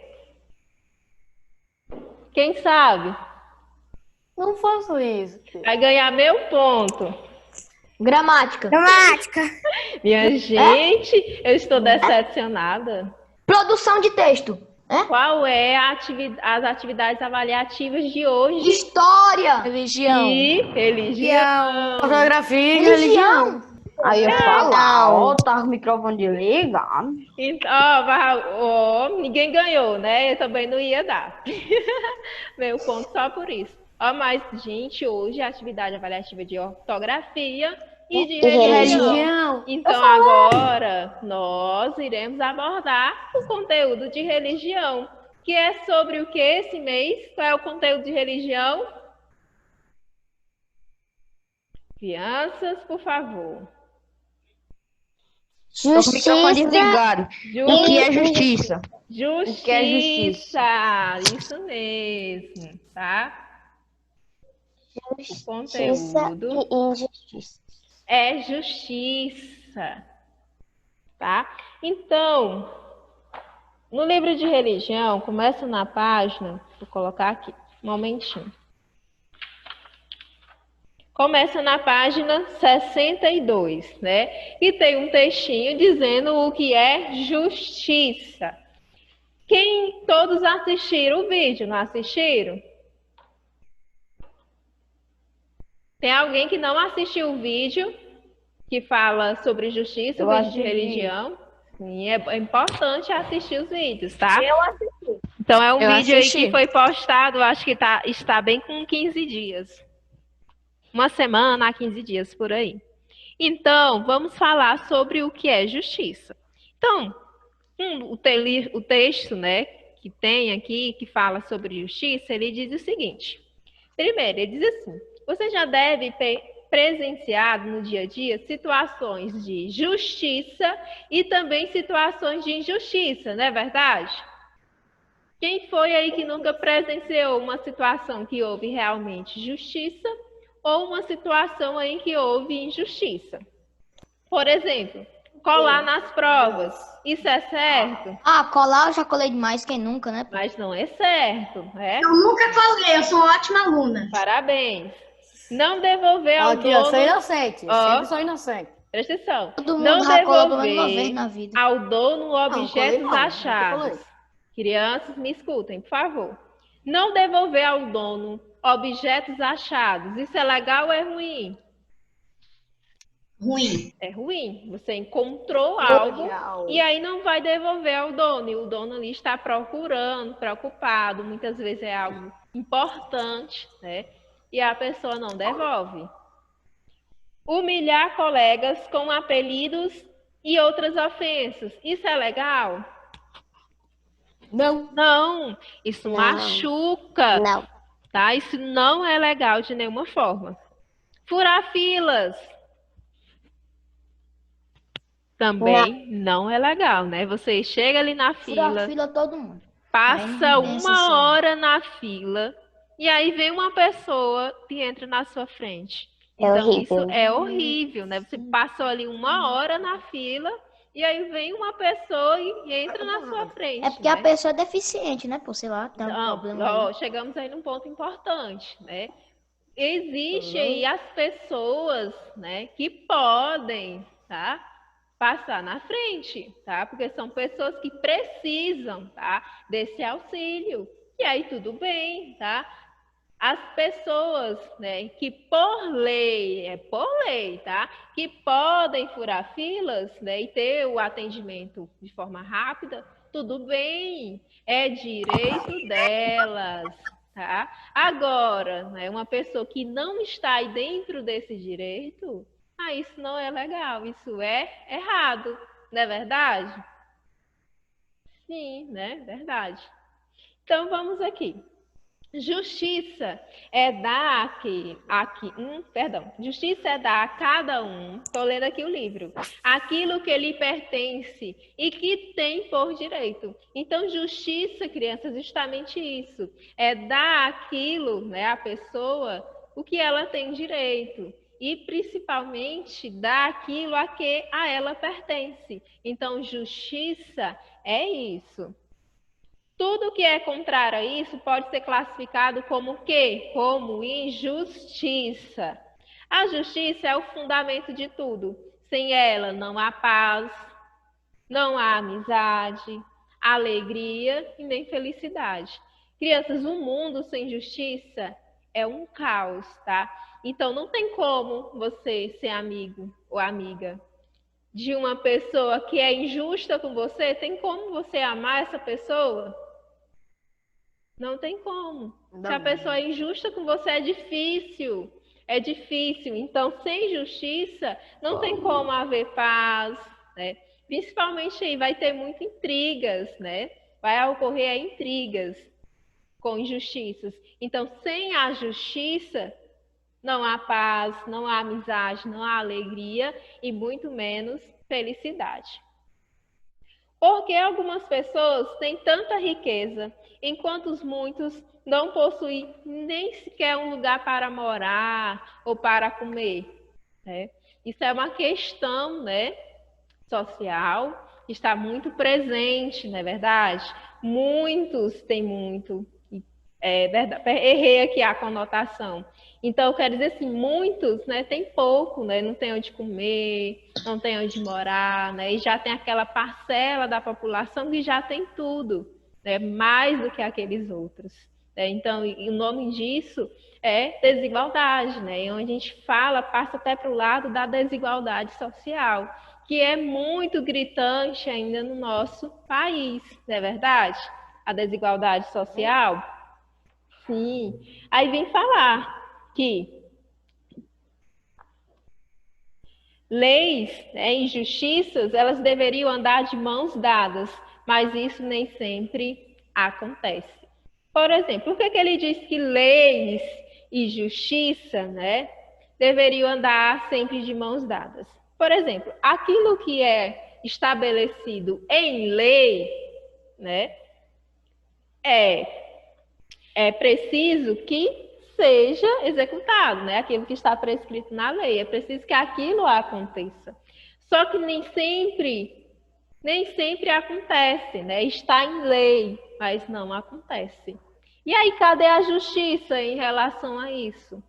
Quem sabe? Não faço isso, tia. Vai ganhar meu ponto. Gramática. Gramática. Minha gente, eu estou decepcionada. Produção de texto. Qual é as atividades avaliativas de hoje? História. Religião. E religião. Fotografia e Religião. Aí eu falar, ó, tá com o microfone desligado. Então, ninguém ganhou, né? Eu também não ia dar. Meu ponto só por isso. Ó, mas, gente, hoje é atividade avaliativa de ortografia e de religião. Então, agora, nós iremos abordar o conteúdo de religião, que é sobre o que esse mês? Qual é o conteúdo de religião? Crianças, por favor. Tô com o microfone desligado. O que é justiça? Justiça. que é justiça? Isso mesmo, tá? O conteúdo e injustiça. é justiça. tá? Então, no livro de religião, começa na página, vou colocar aqui, um momentinho. Começa na página 62, né? E tem um textinho dizendo o que é justiça. Todos assistiram o vídeo, não assistiram? Tem alguém que não assistiu o vídeo que fala sobre justiça, o vídeo de religião? Sim, é importante assistir os vídeos, tá? Eu assisti. Então é um Eu vídeo aí assisti. que foi postado, acho que está bem com 15 dias. Uma semana a 15 dias por aí. Então, vamos falar sobre o que é justiça. Então, o texto, né, que tem aqui, que fala sobre justiça, ele diz o seguinte. Primeiro, ele diz assim: você já deve ter presenciado no dia a dia situações de justiça e também situações de injustiça, não é verdade? Quem foi aí que nunca presenciou uma situação que houve realmente justiça ou uma situação em que houve injustiça? Por exemplo, colar nas provas. Isso é certo? Ah, colar eu já colei demais, quem nunca, né? Mas não é certo, né? Eu nunca colei, eu sou uma ótima aluna. Parabéns. Não devolver ao Aqui, eu dono... sou inocente. Eu Ó. sempre sou inocente. Presta atenção. Todo mundo Não já colou pelo menos uma vez devolver na vida. ao dono objetos colei não, nunca achados. colei. Crianças, me escutem, por favor. Não devolver ao dono objetos achados. Isso é legal ou é ruim? Ruim. É ruim. Você encontrou algo Legal. e aí não vai devolver ao dono. E o dono ali está procurando, preocupado. Muitas vezes é algo importante, né? E a pessoa não devolve. Humilhar colegas com apelidos e outras ofensas. Isso é legal? Não. Não. Isso Não. machuca. Não. Tá? Isso não é legal de nenhuma forma. Furar filas. Também não é legal, né? Você chega ali na Fura a fila, fila todo mundo. passa É uma necessário. hora na fila e aí vem uma pessoa que entra na sua frente. É Então, horrível. isso é horrível, né? Você passou ali uma hora na fila e aí vem uma pessoa e entra na sua frente. É porque né? a pessoa é deficiente, né? Por sei lá, tem um Não, problema. ó, chegamos aí num ponto importante, né? Existe aí as pessoas, né, que podem, tá, passar na frente, tá? Porque são pessoas que precisam, tá, desse auxílio. E aí tudo bem, tá? As pessoas, né, que por lei, tá? Que podem furar filas, né, e ter o atendimento de forma rápida, tudo bem, é direito delas, tá? Agora, né, uma pessoa que não está aí dentro desse direito, isso não é legal, isso é errado, não é verdade? Sim, né? Verdade. Então vamos aqui. Justiça é dar Justiça é dar a cada um, estou lendo aqui o livro, aquilo que lhe pertence e que tem por direito. Então, justiça, crianças, justamente isso, é dar aquilo, né, à pessoa, o que ela tem direito. E, principalmente, dar aquilo a que a ela pertence. Então, justiça é isso. Tudo que é contrário a isso pode ser classificado como o quê? Como injustiça. A justiça é o fundamento de tudo. Sem ela não há paz, não há amizade, alegria e nem felicidade. Crianças, um mundo sem justiça é um caos, tá? Então não tem como você ser amigo ou amiga de uma pessoa que é injusta com você. Tem como você amar essa pessoa? Não tem como. Se a pessoa é injusta com você, é difícil. É difícil. Então, sem justiça, não tem como haver paz, né? Principalmente aí vai ter muitas intrigas, né? Vai ocorrer intrigas com injustiças. Então, sem a justiça, não há paz, não há amizade, não há alegria e muito menos felicidade. Porque algumas pessoas têm tanta riqueza, enquanto os muitos não possuem nem sequer um lugar para morar ou para comer, né? Isso é uma questão, né, social está muito presente, não é verdade? Muitos têm muito. Errei aqui a conotação. Então, eu quero dizer assim, muitos, né, tem pouco, né, não tem onde comer, não tem onde morar, né, e já tem aquela parcela da população que já tem tudo, né, mais do que aqueles outros. Né? Então, o nome disso é desigualdade, né, e onde a gente fala, passa até para o lado da desigualdade social, que é muito gritante ainda no nosso país, não é verdade? A desigualdade social. Sim. Aí vem falar que leis, né, injustiças, elas deveriam andar de mãos dadas, mas isso nem sempre acontece. Por exemplo, por que ele diz que leis e justiça, né, deveriam andar sempre de mãos dadas? Por exemplo, aquilo que é estabelecido em lei, né, é preciso que seja executado, né? Aquilo que está prescrito na lei. É preciso que aquilo aconteça. Só que nem sempre acontece, né? Está em lei, mas não acontece. E aí, cadê a justiça em relação a isso?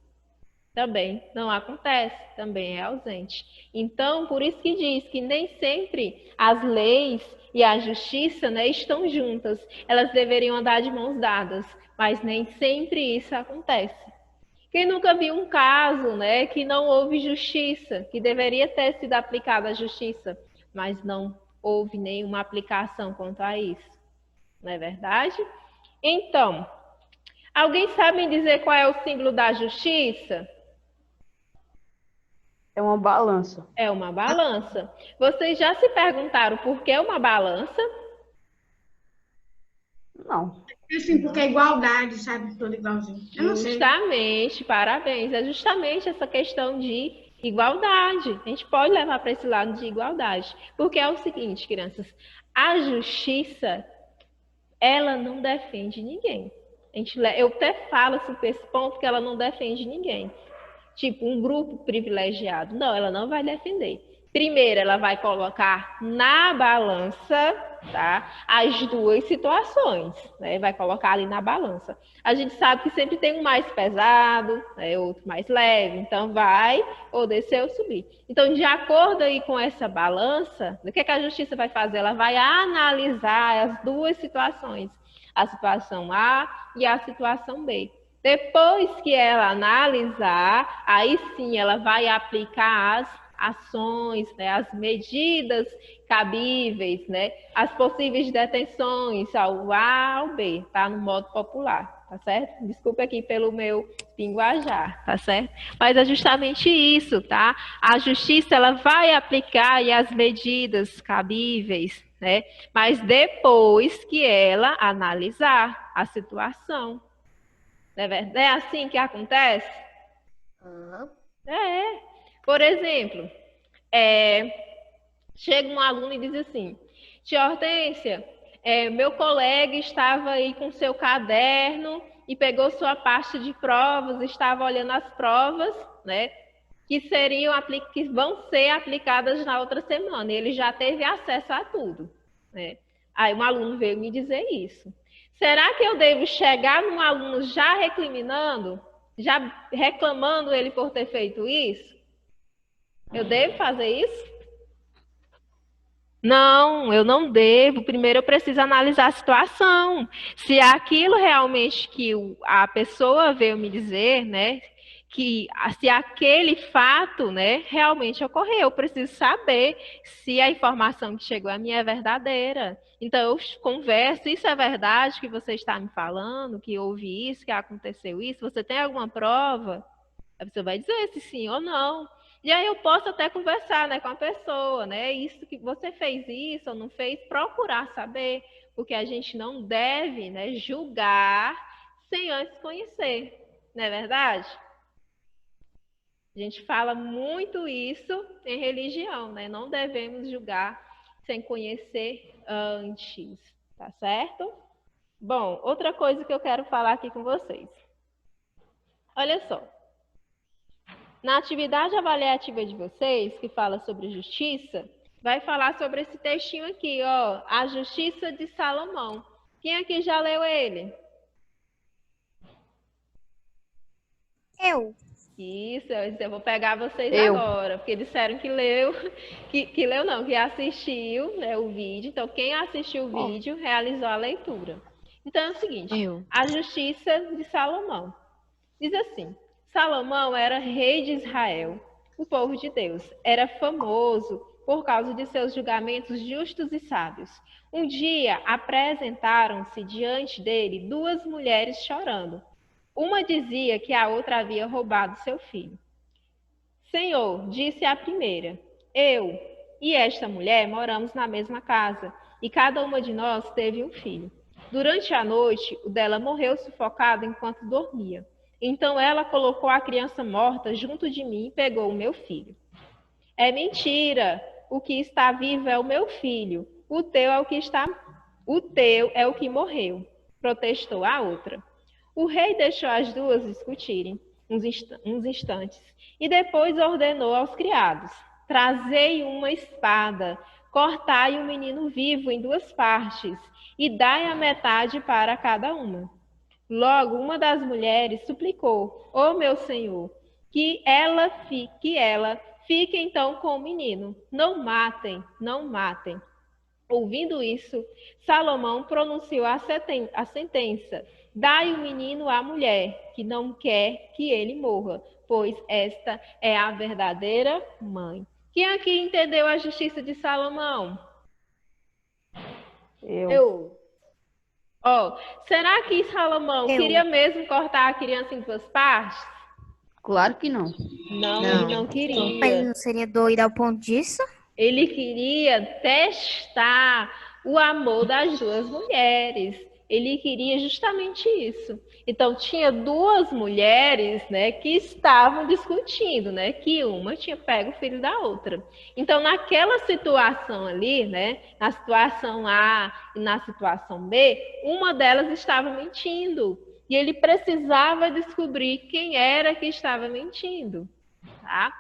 Também não acontece, também é ausente. Então, por isso que diz que nem sempre as leis e a justiça, né, estão juntas. Elas deveriam andar de mãos dadas, mas nem sempre isso acontece. Quem nunca viu um caso, né, que não houve justiça, que deveria ter sido aplicada a justiça, mas não houve nenhuma aplicação quanto a isso? Não é verdade? Então, alguém sabe dizer qual é o símbolo da justiça? É uma balança. É uma balança. Vocês já se perguntaram por que uma balança? Não. Assim, porque é igualdade, sabe? Tudo igualzinho. Eu não sei. Justamente, parabéns. É justamente essa questão de igualdade. A gente pode levar para esse lado de igualdade. Porque é o seguinte, crianças, a justiça, ela não defende ninguém. Eu até falo sobre esse ponto que ela não defende ninguém. Tipo, um grupo privilegiado. Não, ela não vai defender. Primeiro, ela vai colocar na balança, tá, as duas situações, né? Vai colocar ali na balança. A gente sabe que sempre tem um mais pesado, né, outro mais leve. Então, vai ou descer ou subir. Então, de acordo aí com essa balança, o que é que a justiça vai fazer? Ela vai analisar as duas situações. A situação A e a situação B. Depois que ela analisar, aí sim ela vai aplicar as ações, né, as medidas cabíveis, né, as possíveis detenções ao A ao B, tá? No modo popular, tá certo? Desculpa aqui pelo meu linguajar, tá certo? Mas é justamente isso, tá? A justiça, ela vai aplicar aí as medidas cabíveis, né? Mas depois que ela analisar a situação. Não é verdade? É assim que acontece? É. Por exemplo, chega um aluno e diz assim, tia Hortência, meu colega estava aí com seu caderno e pegou sua pasta de provas, estava olhando as provas, né, que vão ser aplicadas na outra semana. E ele já teve acesso a tudo, né? Aí um aluno veio me dizer isso. Será que eu devo chegar num aluno já recriminando, já reclamando ele por ter feito isso? Eu devo fazer isso? Não, eu não devo. Primeiro eu preciso analisar a situação. Se é aquilo realmente que a pessoa veio me dizer, né, que se aquele fato, né, realmente ocorreu, eu preciso saber se a informação que chegou a mim é verdadeira. Então eu converso, isso é verdade que você está me falando, que houve isso, que aconteceu isso, você tem alguma prova? A pessoa vai dizer se sim ou não. E aí eu posso até conversar, né, com a pessoa, né? Isso que você fez isso ou não fez, procurar saber, porque a gente não deve, né, julgar sem antes conhecer, não é verdade? A gente fala muito isso em religião, né? Não devemos julgar sem conhecer antes, tá certo? Bom, outra coisa que eu quero falar aqui com vocês. Olha só. Na atividade avaliativa de vocês, que fala sobre justiça, vai falar sobre esse textinho aqui, ó, a Justiça de Salomão. Quem aqui já leu ele? Eu. Isso, eu vou pegar vocês Eu. agora, porque disseram que leu, que leu não, que assistiu, né, o vídeo. Então, quem assistiu o vídeo realizou a leitura. Então, é o seguinte, Eu. a Justiça de Salomão. Diz assim, Salomão era rei de Israel, o povo de Deus. Era famoso por causa de seus julgamentos justos e sábios. Um dia, apresentaram-se diante dele duas mulheres chorando. Uma dizia que a outra havia roubado seu filho. Senhor, disse a primeira, eu e esta mulher moramos na mesma casa, e cada uma de nós teve um filho. Durante a noite, o dela morreu sufocado enquanto dormia. Então ela colocou a criança morta junto de mim e pegou o meu filho. É mentira, o que está vivo é o meu filho, o teu é o que morreu, protestou a outra. O rei deixou as duas discutirem uns instantes e depois ordenou aos criados: trazei uma espada, cortai o menino vivo em duas partes e dai a metade para cada uma. Logo, uma das mulheres suplicou: ó meu senhor, que ela fique então com o menino. Não matem, não matem. Ouvindo isso, Salomão pronunciou a sentença: dai o menino à mulher, que não quer que ele morra, pois esta é a verdadeira mãe. Quem aqui entendeu a justiça de Salomão? Eu. Ó, será que Salomão Eu. queria mesmo cortar a criança em duas partes? Claro que não. Não, ele não queria. Mas ele não seria doido ao ponto disso? Ele queria testar o amor das duas mulheres. Ele queria justamente isso. Então, tinha duas mulheres, né, que estavam discutindo, né, que uma tinha pego o filho da outra. Então, naquela situação ali, né, na situação A e na situação B, uma delas estava mentindo. E ele precisava descobrir quem era que estava mentindo, tá?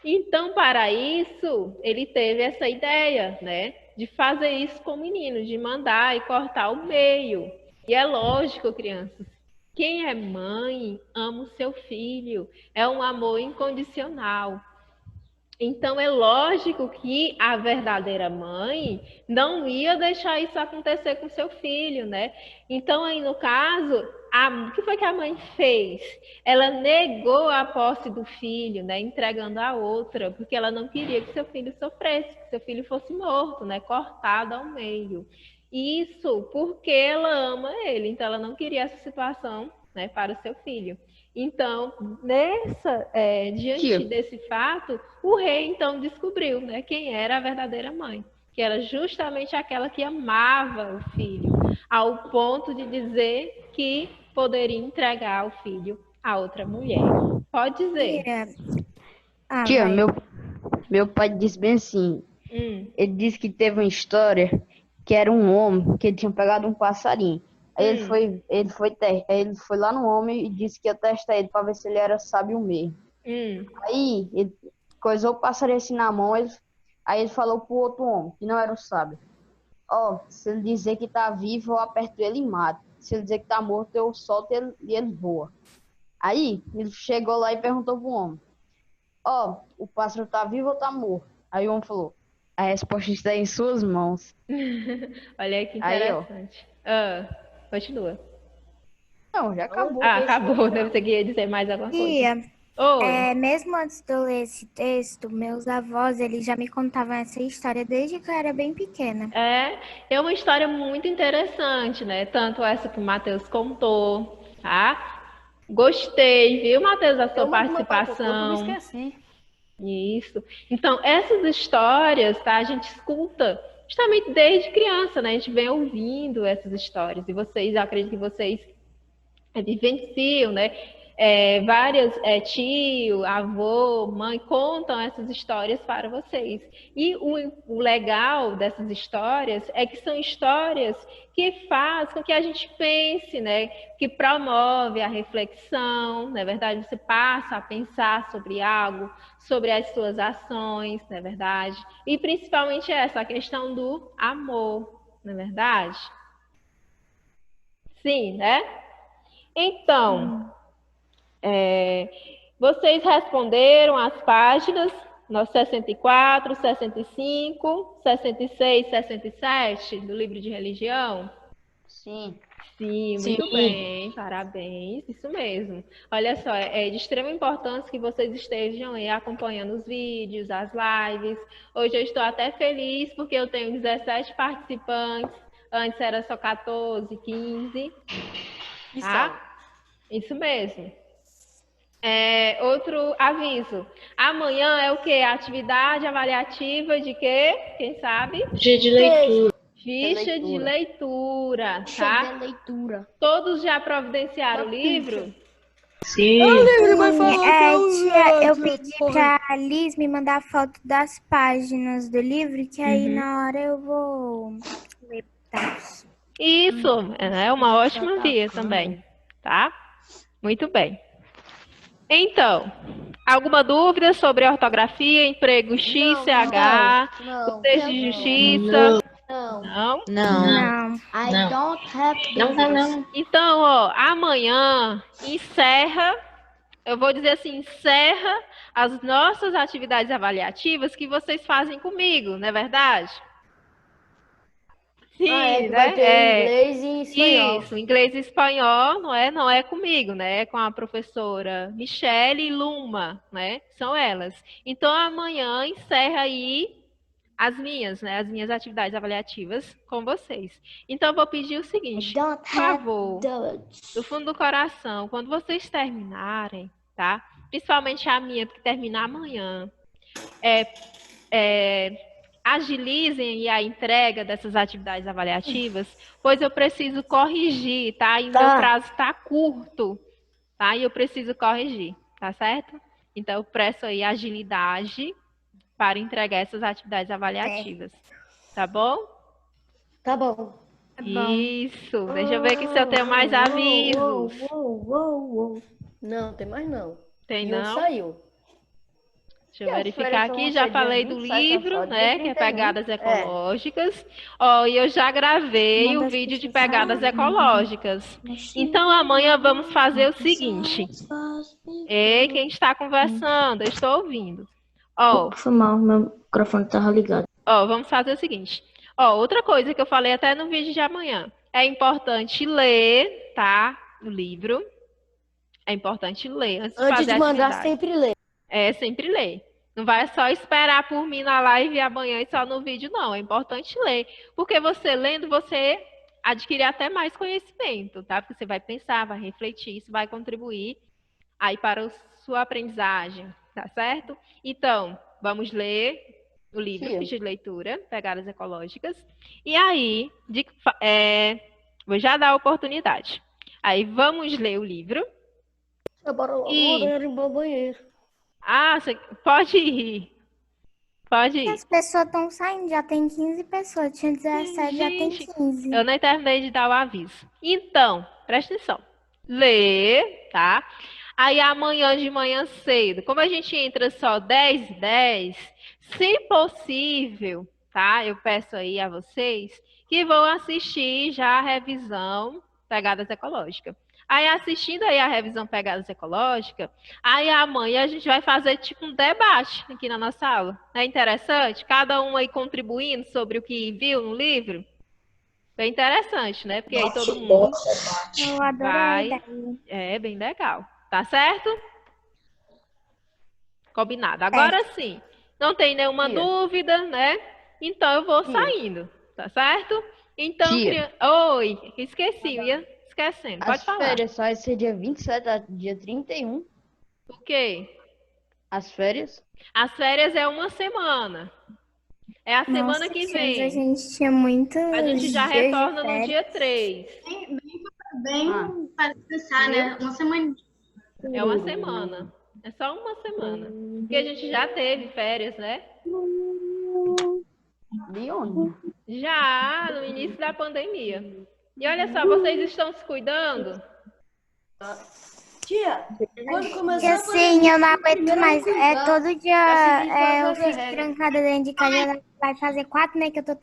Então, para isso, ele teve essa ideia, né, de fazer isso com o menino, de mandar e cortar o meio. E é lógico, crianças, quem é mãe ama o seu filho, é um amor incondicional. Então, é lógico que a verdadeira mãe não ia deixar isso acontecer com seu filho, né? Então, aí no caso, o que foi que a mãe fez? Ela negou a posse do filho, né? Entregando a outra, porque ela não queria que seu filho sofresse, que seu filho fosse morto, né? Cortado ao meio. Isso porque ela ama ele, então ela não queria essa situação, né, para o seu filho. Então, diante desse fato, o rei então descobriu, né, quem era a verdadeira mãe, que era justamente aquela que amava o filho, ao ponto de dizer que poderia entregar o filho a outra mulher. Pode dizer. Tia, meu pai disse bem assim. Ele disse que teve uma história que era um homem que ele tinha pegado um passarinho. Aí ele foi lá no homem e disse que ia testar ele para ver se ele era sábio mesmo. Aí ele coisou o passarinho assim na mão, aí ele falou pro outro homem, que não era o sábio: ó, se ele dizer que tá vivo, eu aperto ele e mato. Se ele dizer que tá morto, eu solto ele e ele voa. Aí ele chegou lá e perguntou pro homem: ó, o pássaro tá vivo ou tá morto? Aí o homem falou: a resposta está em suas mãos. Olha que Aí, ó. interessante. Continua. Não, já acabou. Acabou. Deve ter que dizer mais alguma coisa. Tia, Oi. mesmo antes de eu ler esse texto, meus avós, eles já me contavam essa história desde que eu era bem pequena. É uma história muito interessante, né? Tanto essa que o Matheus contou, tá? Gostei, viu, Matheus, da sua participação. Eu me esqueci. Isso. Então, essas histórias, tá? A gente escuta justamente desde criança, né? A gente vem ouvindo essas histórias. E vocês, eu acredito que vocês vivenciam, né? várias tio, avô, mãe contam essas histórias para vocês. E o legal dessas histórias é que são histórias que faz com que a gente pense, né? Que promove a reflexão, na verdade, você passa a pensar sobre algo, sobre as suas ações, na verdade. E principalmente essa, a questão do amor, na verdade. Sim, né? Então, vocês responderam as páginas 64, 65, 66, 67 do livro de religião? Sim. Sim, muito bem, parabéns, isso mesmo. Olha só, é de extrema importância que vocês estejam aí acompanhando os vídeos, as lives. Hoje eu estou até feliz porque eu tenho 17 participantes, antes era só 14, 15. Tá? Isso mesmo. Outro aviso. Amanhã é o quê? Atividade avaliativa de quê? Quem sabe? Dia de leitura. Ficha de leitura, Ficha tá? de leitura. Todos já providenciaram o livro? Sim. Tia, eu pedi pra Liz me mandar foto das páginas do livro, que aí na hora eu vou ler. Tá? Isso, é uma ótima via também, tá? Muito bem. Então, alguma dúvida sobre a ortografia, emprego X, CH, o texto de justiça? Não? Não. I don't have Não. Então, ó, amanhã encerra, eu vou dizer assim, encerra as nossas atividades avaliativas que vocês fazem comigo, não é verdade? Sim, né? Vai ter inglês e espanhol. Isso, inglês e espanhol não é comigo, né? É com a professora Michele e Luma, né? São elas. Então, amanhã encerra aí as minhas, né? As minhas atividades avaliativas com vocês. Então, eu vou pedir o seguinte, por favor, do fundo do coração, quando vocês terminarem, tá? Principalmente a minha, que termina amanhã, agilizem aí a entrega dessas atividades avaliativas, pois eu preciso corrigir, tá? E o meu prazo está curto, tá? E eu preciso corrigir, tá certo? Então, eu peço aí agilidade para entregar essas atividades avaliativas, tá bom? Tá bom. Isso, deixa eu ver aqui se eu tenho mais avisos. Não, tem mais não. Tem E um não? saiu. Deixa eu verificar aqui, já falei do livro, né, que é Pegadas Ecológicas. Ó, e eu já gravei o vídeo de Pegadas Ecológicas. Então, amanhã vamos fazer o seguinte. Ei, quem está conversando? Eu estou ouvindo. Ó, Foi mal, meu microfone estava ligado. ó, vamos fazer o seguinte. Ó, outra coisa que eu falei até no vídeo de amanhã. É importante ler, tá, o livro. É importante ler antes de Antes fazer de mandar, atividade. sempre ler. Sempre ler. Não vai só esperar por mim na live amanhã e só no vídeo, não. É importante ler. Porque você lendo, você adquire até mais conhecimento, tá? Porque você vai pensar, vai refletir, isso vai contribuir aí para a sua aprendizagem, tá certo? Então, vamos ler o livro, Ficha de Leitura, Pegadas Ecológicas. E aí, vou já dar a oportunidade. Aí, vamos ler o livro. Bora logo, bora banheiro. Ah, você pode ir. Pode ir. As pessoas estão saindo, já tem 15 pessoas. Tinha 17, já tem Gente, 15. eu nem terminei de dar o aviso. Então, presta atenção. Lê, tá? Aí amanhã de manhã cedo, como a gente entra só 10h10, se possível, tá? Eu peço aí a vocês que vão assistir já a revisão Pegadas Ecológicas. Aí, assistindo aí a revisão Pegadas Ecológicas, aí amanhã a gente vai fazer tipo um debate aqui na nossa aula. É interessante? Cada um aí contribuindo sobre o que viu no livro. Bem interessante, né? Porque aí todo mundo Eu adoro vai... É bem legal. Tá certo? Combinado. Agora sim, não tem nenhuma dúvida, né? Então eu vou saindo, tá certo? Então, oi, esqueci, ia esquecendo. Pode falar. As férias só vai ser dia 27 a dia 31. O quê? As férias? As férias é uma semana. É a semana que vem. A gente tinha muito. A gente já retorna no dia 3. Bem para descansar, né? Uma semana. É uma semana. É só uma semana. Porque a gente já teve férias, né? De onde? Já no início da pandemia. E olha só, vocês estão se cuidando? Tia, quando começou Tia, a sim, eu não aguento primeiro mais. lugar, Todo dia a seguir eu todas as fico regras. trancada dentro de casa. Vai fazer 4 meses que eu tô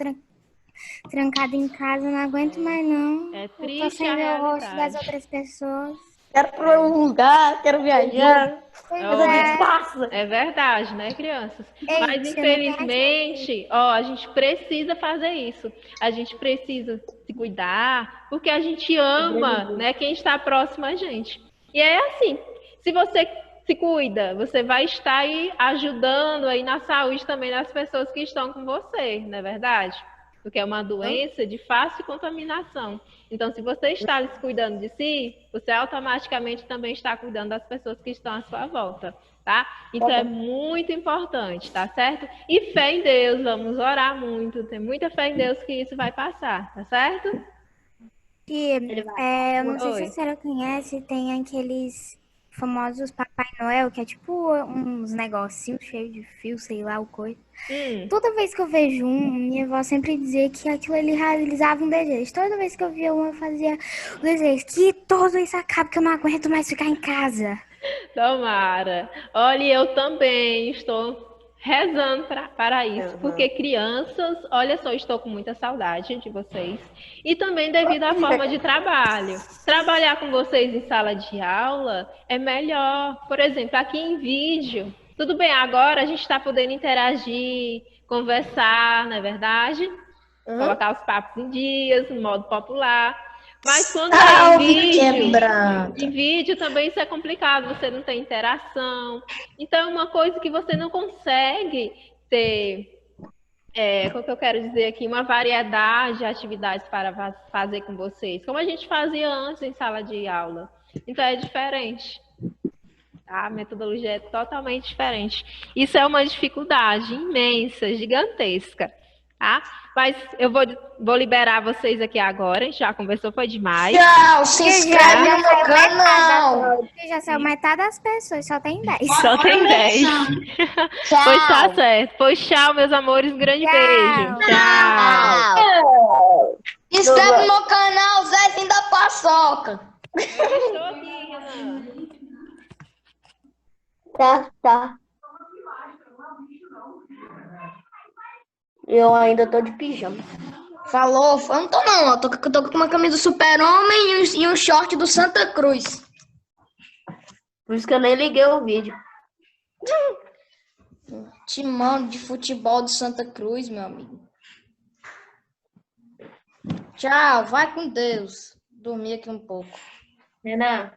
trancada em casa, eu não aguento mais, não. É Eu tô triste sem a ver o rosto das realidade. outras pessoas. Quero para um lugar, quero viajar. Pois Coisa é. de passa. É verdade, né, crianças? Ei, Mas tia, não tem infelizmente, ó, a gente precisa fazer isso. A gente precisa se cuidar, porque a gente ama, né, quem está próximo a gente. E é assim, se você se cuida, você vai estar aí ajudando aí na saúde também das pessoas que estão com você, não é verdade? Porque é uma doença de fácil contaminação. Então, se você está se cuidando de si, você automaticamente também está cuidando das pessoas que estão à sua volta, tá? Então, é muito importante, tá certo? E fé em Deus, vamos orar muito, ter muita fé em Deus que isso vai passar, tá certo? Tia, eu não sei se a Oi. senhora conhece, tem aqueles famosos Papai Noel, que é tipo uns negocinhos cheios de fio, sei lá o coisa. Toda vez que eu vejo minha avó sempre dizia que aquilo ali realizava um desejo. Toda vez que eu via eu fazia o desejo. Que tudo isso acabe, que eu não aguento mais ficar em casa. Tomara. Olha, eu também estou rezando para isso, porque crianças, olha só, estou com muita saudade de vocês. E também devido à forma de trabalho. Trabalhar com vocês em sala de aula é melhor. Por exemplo, aqui em vídeo. Tudo bem, agora a gente está podendo interagir, conversar, não é verdade? Colocar os papos em dias, no modo popular. Mas quando é em vídeo também isso é complicado, você não tem interação. Então é uma coisa que você não consegue ter, como que eu quero dizer aqui, uma variedade de atividades para fazer com vocês, como a gente fazia antes em sala de aula. Então é diferente. A metodologia é totalmente diferente. Isso é uma dificuldade imensa, gigantesca, tá? Mas eu vou liberar vocês aqui agora. A gente já conversou, foi demais. Tchau, se inscreve no meu canal. Já saiu metade das pessoas, só tem 10. Só tem 10. Pois tá Tchau. certo. Pois tchau, meus amores. Um grande Tchau. beijo. Tchau. Tchau. Se inscreve no meu canal, Zezinho da Paçoca. Eu estou aqui, Renan. Tá. Eu ainda tô de pijama. Falou, eu não tô não, eu tô com uma camisa do Super-Homem e um short do Santa Cruz. Por isso que eu nem liguei o vídeo. Timão de futebol do Santa Cruz, meu amigo. Tchau, vai com Deus. Dormir aqui um pouco. Renan,